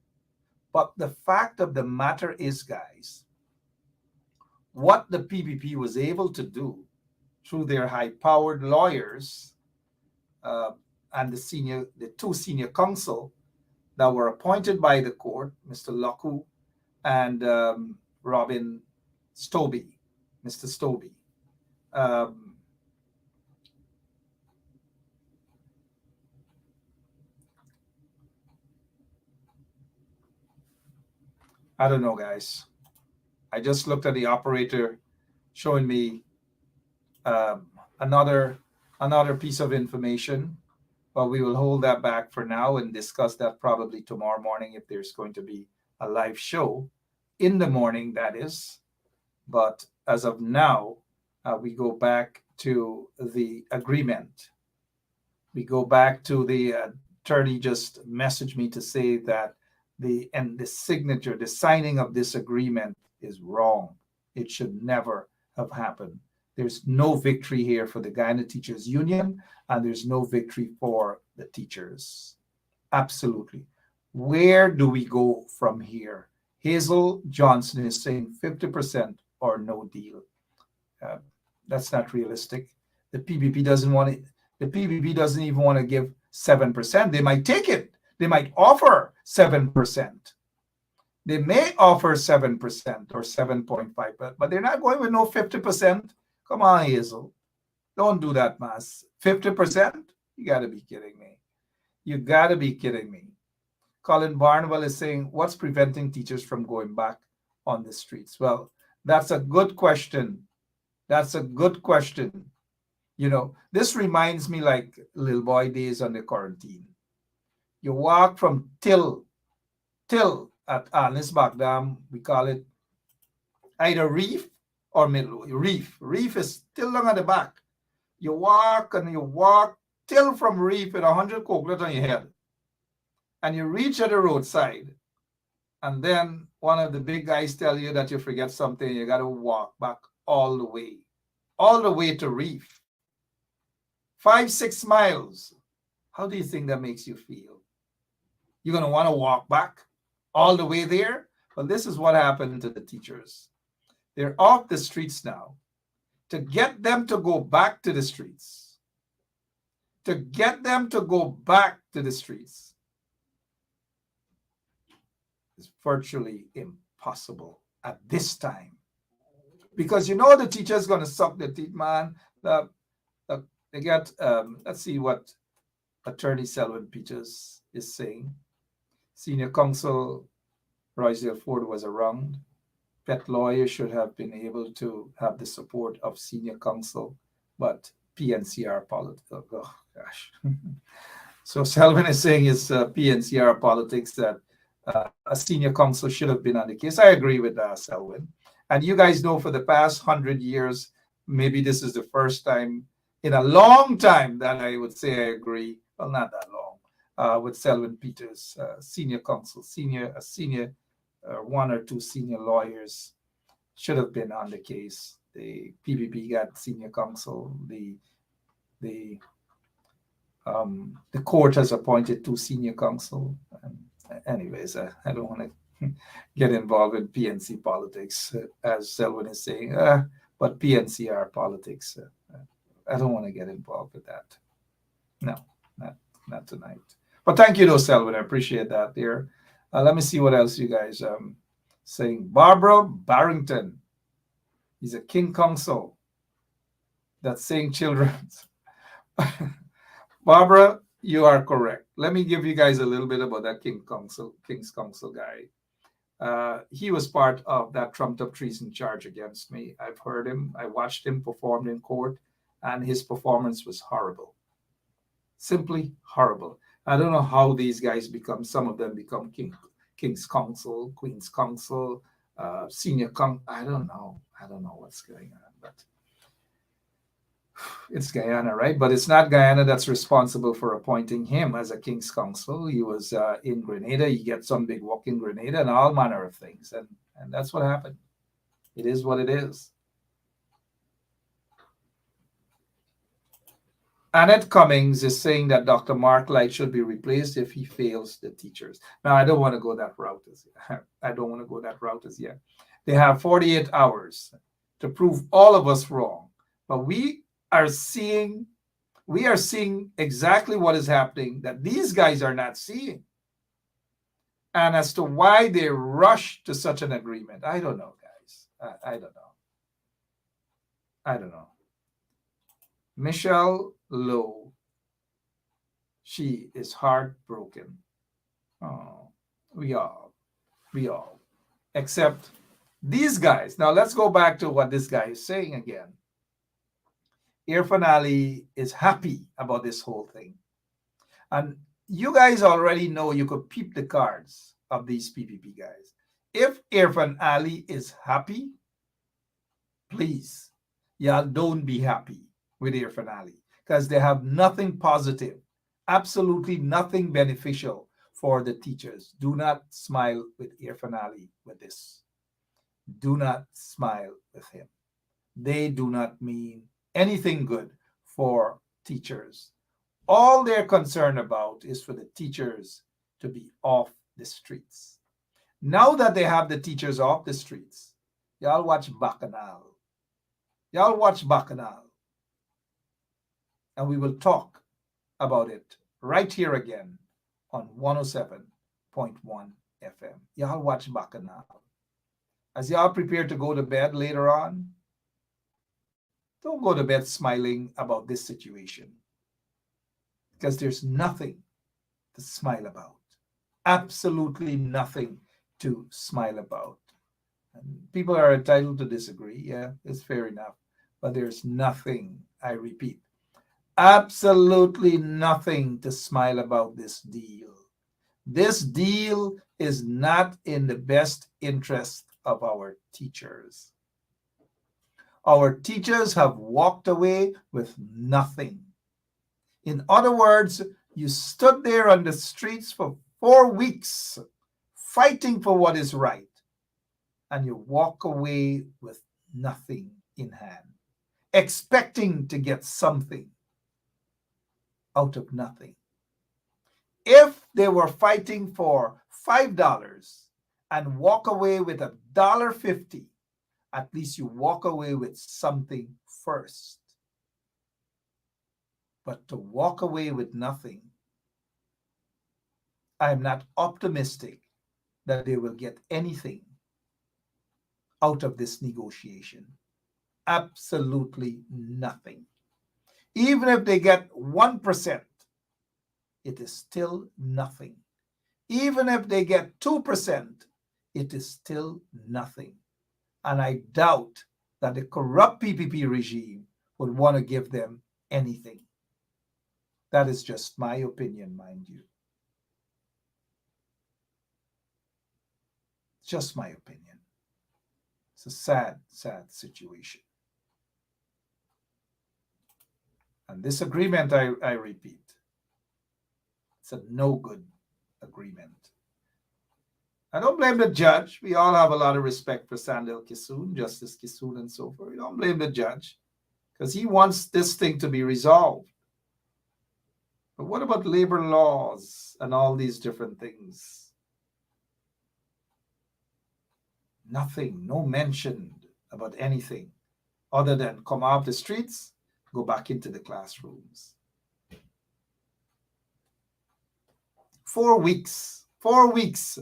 But the fact of the matter is, guys, what the PPP was able to do through their high-powered lawyers and the two senior counsel that were appointed by the court, Mr. Laku and Robin Stobie, Mr. Stobie. I don't know, guys. I just looked at the operator showing me another piece of information, but we will hold that back for now and discuss that probably tomorrow morning if there's going to be a live show in the morning, that is. But as of now, we go back to the agreement. We go back to the attorney just messaged me to say that the signature, the signing of this agreement is wrong. It should never have happened. There's no victory here for the Guyana Teachers Union, and there's no victory for the teachers. Absolutely. Where do we go from here? Hazel Johnson is saying 50% or no deal. That's not realistic. The PPP doesn't want it. The PPP doesn't even want to give 7%. They might take it. They might offer 7%. They may offer 7% or 7.5%, but they're not going with no 50%. Come on, Hazel. Don't do that, Mas. 50%? You got to be kidding me. You got to be kidding me. Colin Barnwell is saying, what's preventing teachers from going back on the streets? Well, that's a good question. That's a good question. You know, this reminds me like little boy days on the quarantine. You walk from till at Nisbach Dam, we call it either reef or middle. Reef. Reef is still long at the back. You walk and you walk till from reef with 100 coconuts on your head. And you reach at the roadside. And then one of the big guys tell you that you forget something. You got to walk back all the way to reef. 5-6 miles. How do you think that makes you feel? You're going to want to walk back all the way there? Well, this is what happened to the teachers. They're off the streets now. To get them to go back to the streets, is virtually impossible at this time. Because you know the teacher's going to suck the teeth, man. They get, let's see what Attorney Selwyn Peters is saying. Senior counsel Roysdale Ford was around. Pet lawyer should have been able to have the support of senior counsel, but PNCR politics. Oh gosh. So Selwyn is saying it's PNCR politics that a senior counsel should have been on the case. I agree with Selwyn. And you guys know for the past 100 years, maybe this is the first time in a long time that I would say I agree. Well, not that long, with Selwyn Peters, senior counsel, one or two senior lawyers should have been on the case. The PPP got senior counsel. The court has appointed two senior counsel. Anyways, I don't want to get involved in PNC politics, as Selwyn is saying, but PNCR politics. I don't want to get involved with that. No, not tonight. But thank you, though, Selwyn. I appreciate that there. Let me see what else you guys saying. Barbara Barrington is a king counsel that's saying children. Barbara, you are correct. Let me give you guys a little bit about that king's counsel guy. He was part of that trumped up treason charge against me. I've heard him. I watched him perform in court, and his performance was horrible. Simply horrible. I don't know how these guys become, some of them become King's Counsel, Queen's Counsel, Senior Counsel. I don't know. I don't know what's going on, but it's Guyana, right? But it's not Guyana that's responsible for appointing him as a King's Counsel. He was in Grenada. He gets some big walk in Grenada and all manner of things. And that's what happened. It is what it is. Annette Cummings is saying that Dr. Mark Light should be replaced if he fails the teachers. Now, I don't want to go that route as yet. They have 48 hours to prove all of us wrong. But we are seeing exactly what is happening that these guys are not seeing. And as to why they rush to such an agreement, I don't know, guys. I don't know. Michelle Lowe, she is heartbroken. Oh, we all. Except these guys. Now let's go back to what this guy is saying again. Irfan Ali is happy about this whole thing. And you guys already know, you could peep the cards of these PPP guys. If Irfan Ali is happy, please, y'all don't be happy with Irfan Ali, because they have nothing positive, absolutely nothing beneficial for the teachers. Do not smile with Irfan Ali with this. Do not smile with him. They do not mean anything good for teachers. All they're concerned about is for the teachers to be off the streets. Now that they have the teachers off the streets, y'all watch Bacchanal. And we will talk about it right here again on 107.1 FM. Y'all watch Bacchanal. As y'all prepare to go to bed later on, don't go to bed smiling about this situation, because there's nothing to smile about. Absolutely nothing to smile about. And people are entitled to disagree. Yeah, it's fair enough. But there's nothing, I repeat, absolutely nothing to smile about this deal. This deal is not in the best interest of our teachers. Our teachers have walked away with nothing. In other words, you stood there on the streets for 4 weeks fighting for what is right, and you walk away with nothing in hand, expecting to get something out of nothing. If they were fighting for $5 and walk away with $1.50, at least you walk away with something first. But to walk away with nothing, I'm not optimistic that they will get anything out of this negotiation. Absolutely nothing. Even if they get 1%, it is still nothing. Even if they get 2%, it is still nothing. And I doubt that the corrupt PPP regime would want to give them anything. That is just my opinion, mind you. Just my opinion. It's a sad, sad situation. And this agreement, I repeat, it's a no good agreement. I don't blame the judge. We all have a lot of respect for Sandel Kissoon, Justice Kissoon, and so forth. We don't blame the judge because he wants this thing to be resolved. But what about labor laws and all these different things? Nothing, no mention about anything other than come off the streets, go back into the classrooms. 4 weeks, 4 weeks.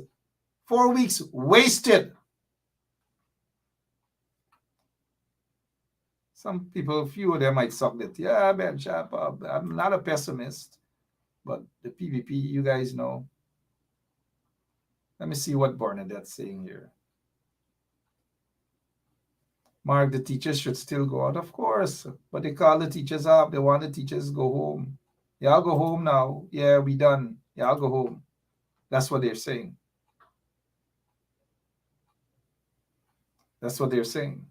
4 weeks wasted. Some people, a few of them might suck it. Yeah, man, sharp up. I'm not a pessimist, but the PPP, you guys know, Let me see what Bernadette's saying here. Mark, the teachers should still go out, of course, but they call the teachers up. They want the teachers to go home. Y'all go home now. Yeah, we done. Y'all go home. That's what they're saying. That's what they're saying.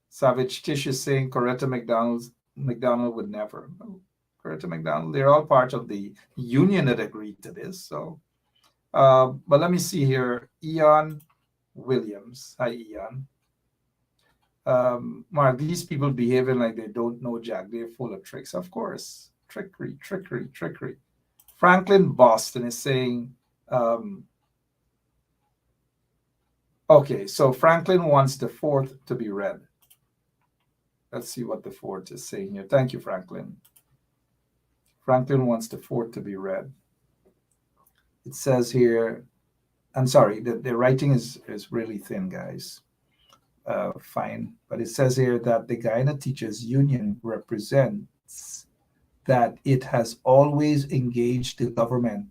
Savage Tish is saying Coretta McDonald would never. No, Coretta McDonald, they're all part of the union that agreed to this. So, but let me see here. Ian Williams. Hi, Ian. Mark, these people behaving like they don't know Jack. They're full of tricks. Of course. Trickery. Franklin Boston is saying, okay, so Franklin wants the 4th to be read. Let's see what the 4th is saying here. Thank you, Franklin. Franklin wants the 4th to be read. It says here, I'm sorry, the writing is really thin, guys. Fine, but it says here that the Guyana Teachers Union represents that it has always engaged the government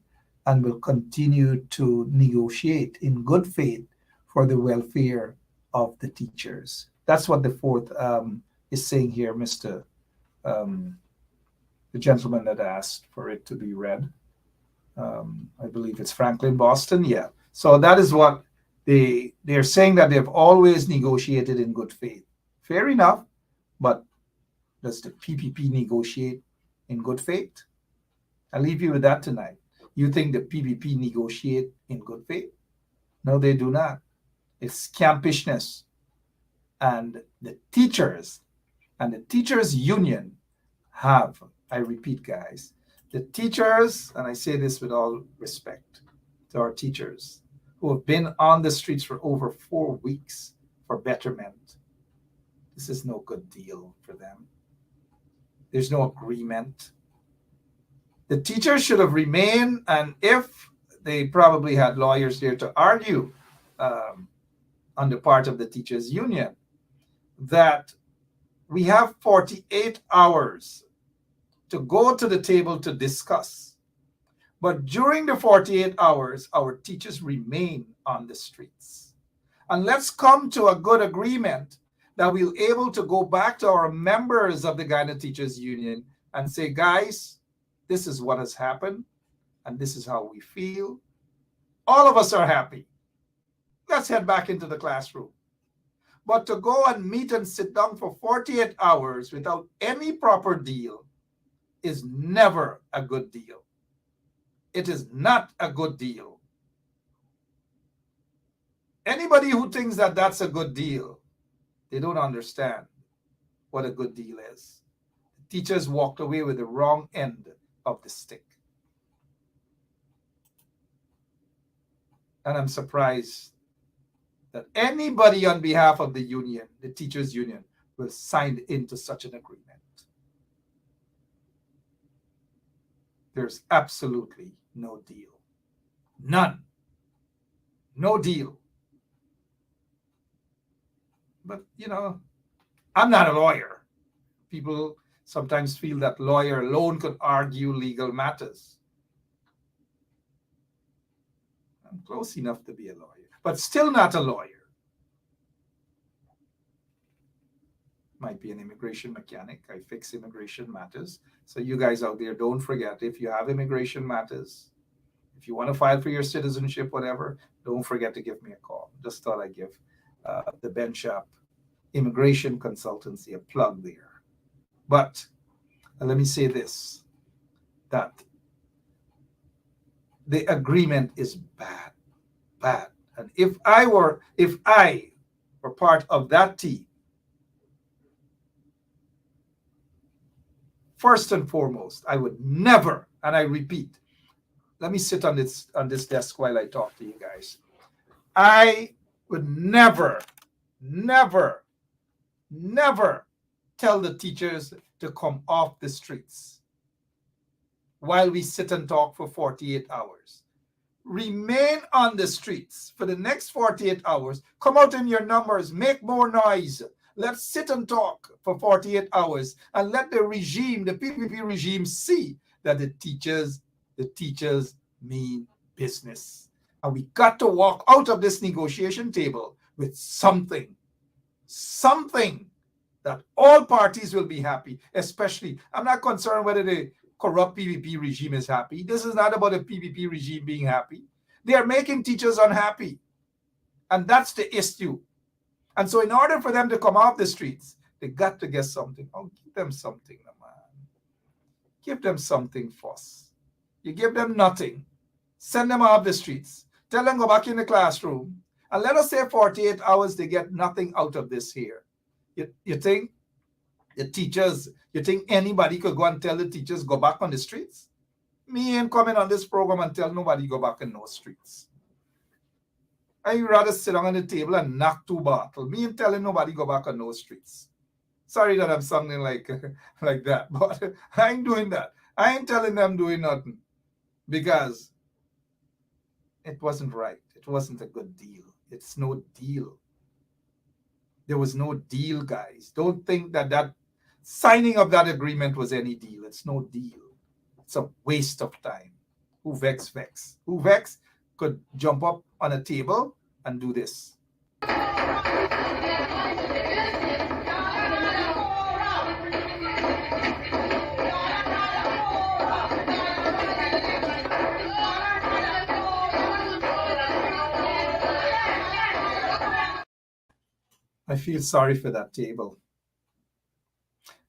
and will continue to negotiate in good faith for the welfare of the teachers. That's what the 4th is saying here, Mr. The gentleman that asked for it to be read. I believe it's Franklin Boston. Yeah. So that is what they're saying, that they've always negotiated in good faith. Fair enough, but does the PPP negotiate in good faith? I'll leave you with that tonight. You think the PPP negotiate in good faith? No, they do not. It's scampishness. And the teachers and the teachers union have, I repeat, guys, the teachers, and I say this with all respect to our teachers who have been on the streets for over 4 weeks for betterment. This is no good deal for them. There's no agreement. The teachers should have remained, and if they probably had lawyers there to argue on the part of the teachers union, that we have 48 hours to go to the table to discuss. But during the 48 hours, our teachers remain on the streets. And let's come to a good agreement that we're able to go back to our members of the Guyana Teachers Union and say, guys, this is what has happened, and this is how we feel. All of us are happy. Let's head back into the classroom. But to go and meet and sit down for 48 hours without any proper deal is never a good deal. It is not a good deal. Anybody who thinks that that's a good deal, they don't understand what a good deal is. The teachers walked away with the wrong end of the stick. And I'm surprised that anybody on behalf of the union, the teachers union, will sign into such an agreement. There's absolutely no deal. None. No deal. But, you know, I'm not a lawyer. People sometimes feel that lawyer alone could argue legal matters. I'm close enough to be a lawyer, but still not a lawyer. Might be an immigration mechanic. I fix immigration matters. So you guys out there, don't forget, if you have immigration matters, if you want to file for your citizenship, whatever, don't forget to give me a call. Just thought I'd give the Ben Shop Immigration Consultancy a plug there. But let me say this, that the agreement is bad. And if I were part of that team, first and foremost, I would never, and I repeat, let me sit on this desk while I talk to you guys. I would never tell the teachers to come off the streets while we sit and talk for 48 hours. Remain on the streets for the next 48 hours. Come out in your numbers, make more noise. Let's sit and talk for 48 hours and let the regime, the PPP regime, see that the teachers mean business. And we got to walk out of this negotiation table with something that all parties will be happy. Especially, I'm not concerned whether the corrupt PPP regime is happy. This is not about the PPP regime being happy. They are making teachers unhappy. And that's the issue. And so in order for them to come off the streets, they got to get something. Oh, give them something, man. Give them something first. You give them nothing. Send them off the streets. Tell them go back in the classroom. And let us say 48 hours, they get nothing out of this here. You think the teachers, you think anybody could go and tell the teachers go back on the streets? Me ain't coming on this program and tell nobody go back in no streets. I'd rather sit down on the table and knock 2 bottles. Me ain't telling nobody go back on no streets. Sorry that I'm sounding like that, but I ain't doing that. I ain't telling them doing nothing because it wasn't right. It wasn't a good deal. It's no deal. There was no deal, guys. Don't think that signing of that agreement was any deal. It's no deal. It's a waste of time. Who vex? Who vex could jump up on a table and do this. I feel sorry for that table.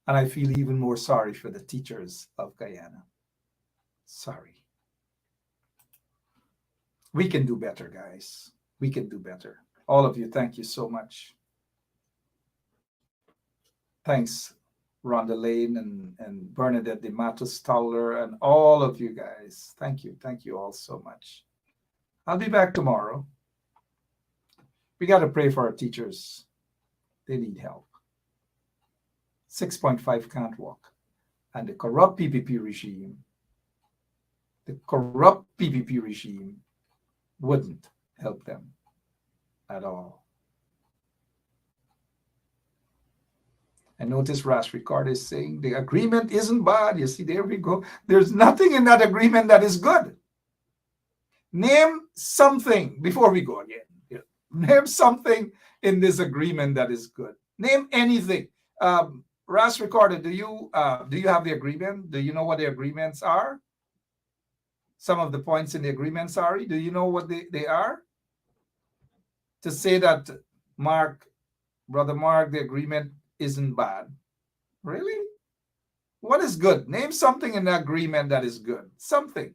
And I feel even more sorry for the teachers of Guyana. Sorry. We can do better, guys. We can do better. All of you, thank you so much. Thanks, Rhonda Lane and Bernadette de Matos Towler and all of you guys. Thank you. Thank you all so much. I'll be back tomorrow. We got to pray for our teachers. They need help. 6.5 can't walk. And the corrupt PPP regime wouldn't help them at all. I notice Ras Ricard is saying the agreement isn't bad. You see, there we go. There's nothing in that agreement that is good. Name something before we go again. Yeah. Name something in this agreement that is good. Name anything. Ras Ricard, do you have the agreement? Do you know what the agreements are? Some of the points in the agreement, sorry. Do you know what they are? To say that Brother Mark, the agreement isn't bad. Really? What is good? Name something in the agreement that is good. Something.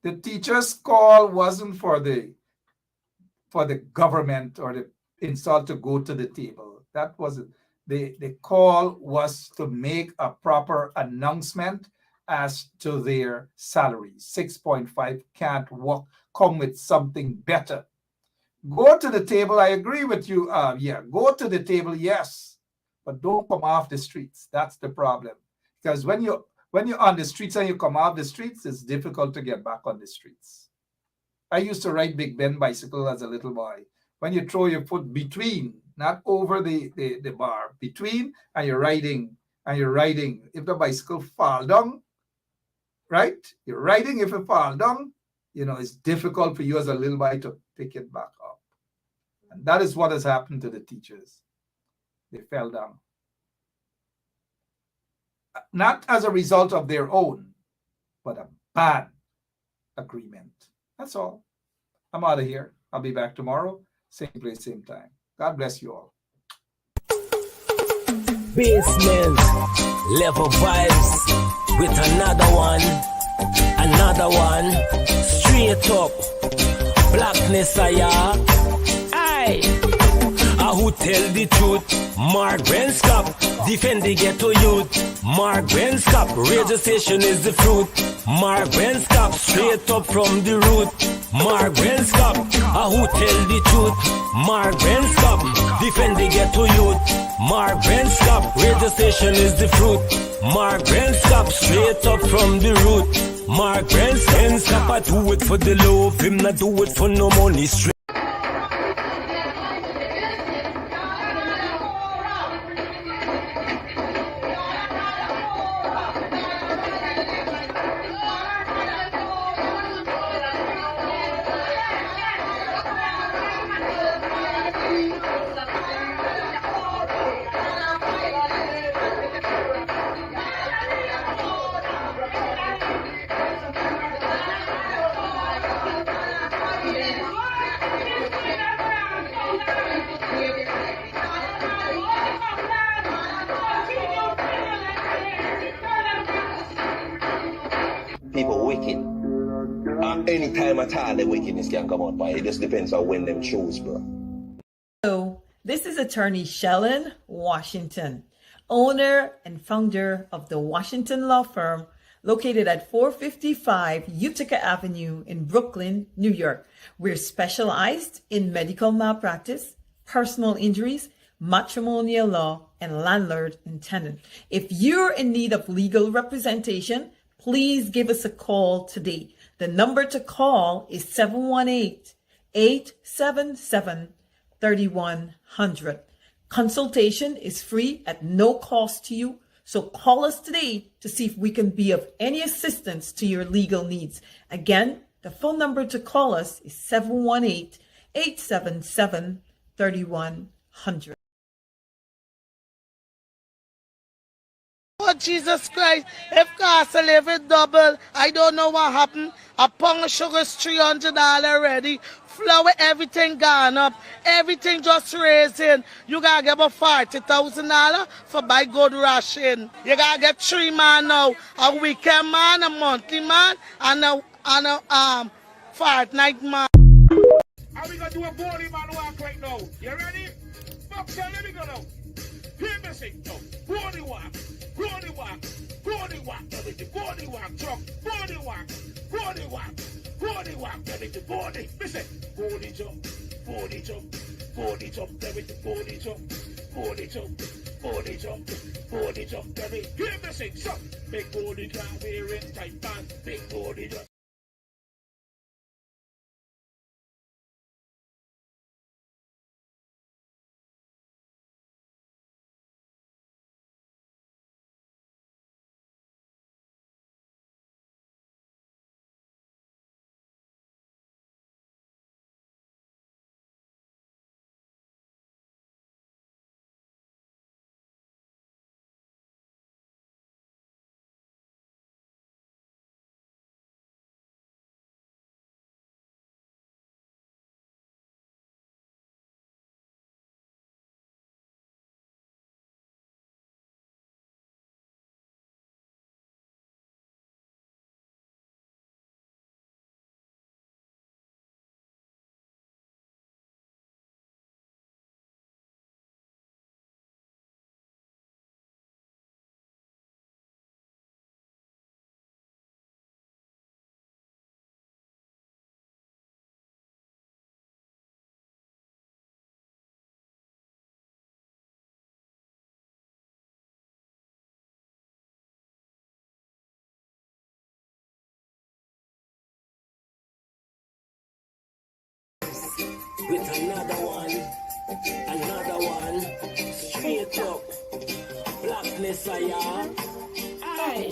The teacher's call wasn't for the government or the insult to go to the table. That wasn't. The call was to make a proper announcement as to their salaries. 6.5 can't walk. Come with something better. Go to the table. I agree with you. Go to the table, yes, but don't come off the streets. That's the problem. Because when you're on the streets and you come off the streets, it's difficult to get back on the streets. I used to ride Big Ben bicycle as a little boy. When you throw your foot between, not over the bar, between, and you're riding. If the bicycle fall down, right? You're riding, if it fall down, it's difficult for you as a little boy to pick it back up. And that is what has happened to the teachers. They fell down. Not as a result of their own, but a bad agreement. That's all. I'm out of here. I'll be back tomorrow. Same place, same time. God bless you all. Basement level vibes with another one. Straight up blackness, aye. Who tell the truth? Mark Benscop, defend the ghetto youth. Mark Benscop, radio station is the fruit. Mark Benscop, straight up from the root. Mark Benscop, who tell the truth? Mark Benscop, defend the ghetto youth. Mark Benscop, radio station is the fruit. Mark Benscop, straight up from the root. Mark Benscop, I do it for the love, him not do it for no money. Straight Anytime at all, the wickedness can come out by it. Just depends on when them choose, bro. So, this is attorney Shellen Washington, owner and founder of the Washington Law Firm, located at 455 Utica Avenue in Brooklyn, New York. We're specialized in medical malpractice, personal injuries, matrimonial law, and landlord and tenant. If you're in need of legal representation, please give us a call today. The number to call is 718-877-3100. Consultation is free at no cost to you. So call us today to see if we can be of any assistance to your legal needs. Again, the phone number to call us is 718-877-3100. Oh, Jesus Christ, if Castle live double, I don't know what happened. A pound of sugar is $300 already. Flour, everything gone up. Everything just raising. You gotta get about $40,000 for buy good ration. You gotta get 3 man now. A weekend man, a monthly man, and a fortnight man. How we gonna do a body man walk right now? You ready? Boxer, let me go now. Hear me sing now. Body walk, body walk, body walk, everything. Body walk, truck, body walk, body walk, body walk, everything. Body, listen. Body jump, body jump, body jump, everything. Body jump, body jump, body jump, body jump, everything. Hear me sing, so big body can't wearing tight pants, big body jump. With another one, straight up, Black Messiah. Aye.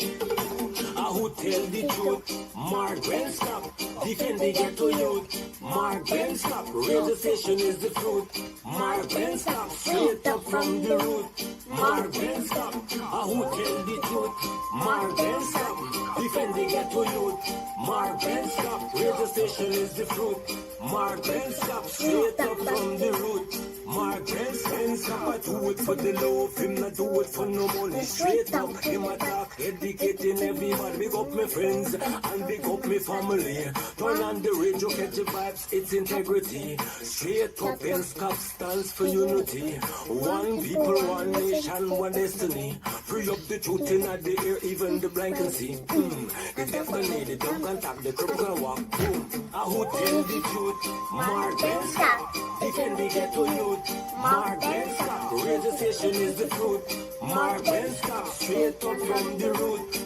Who tell the truth? Mark Ben stop, defend the ghetto youth. Mark Ben stop, registration is the fruit. Mark Ben stop, straight up from the root. Mark Ben stop, who tell the truth? Mark Ben stop, defend the ghetto youth. Mark Ben stop, registration is the fruit. Mark Ben stop, straight up from the root. Mark Ben stop, I do it for the love, him not do it for no money. Straight up, him attack, educating everybody. Big up my friends and big up my family. Turn on the radio, catch the vibes, it's integrity. Straight up, Ben Scott stands for unity. One people, one nation, one destiny. Free up the truth in the air, even the blind can see. The deaf can need it, don't contact, the cripple can walk. Who tell the truth? Mark Ben stop, defend the ghetto youth. Mark Ben stop, registration is the truth. Mark Ben stop, straight up from the root.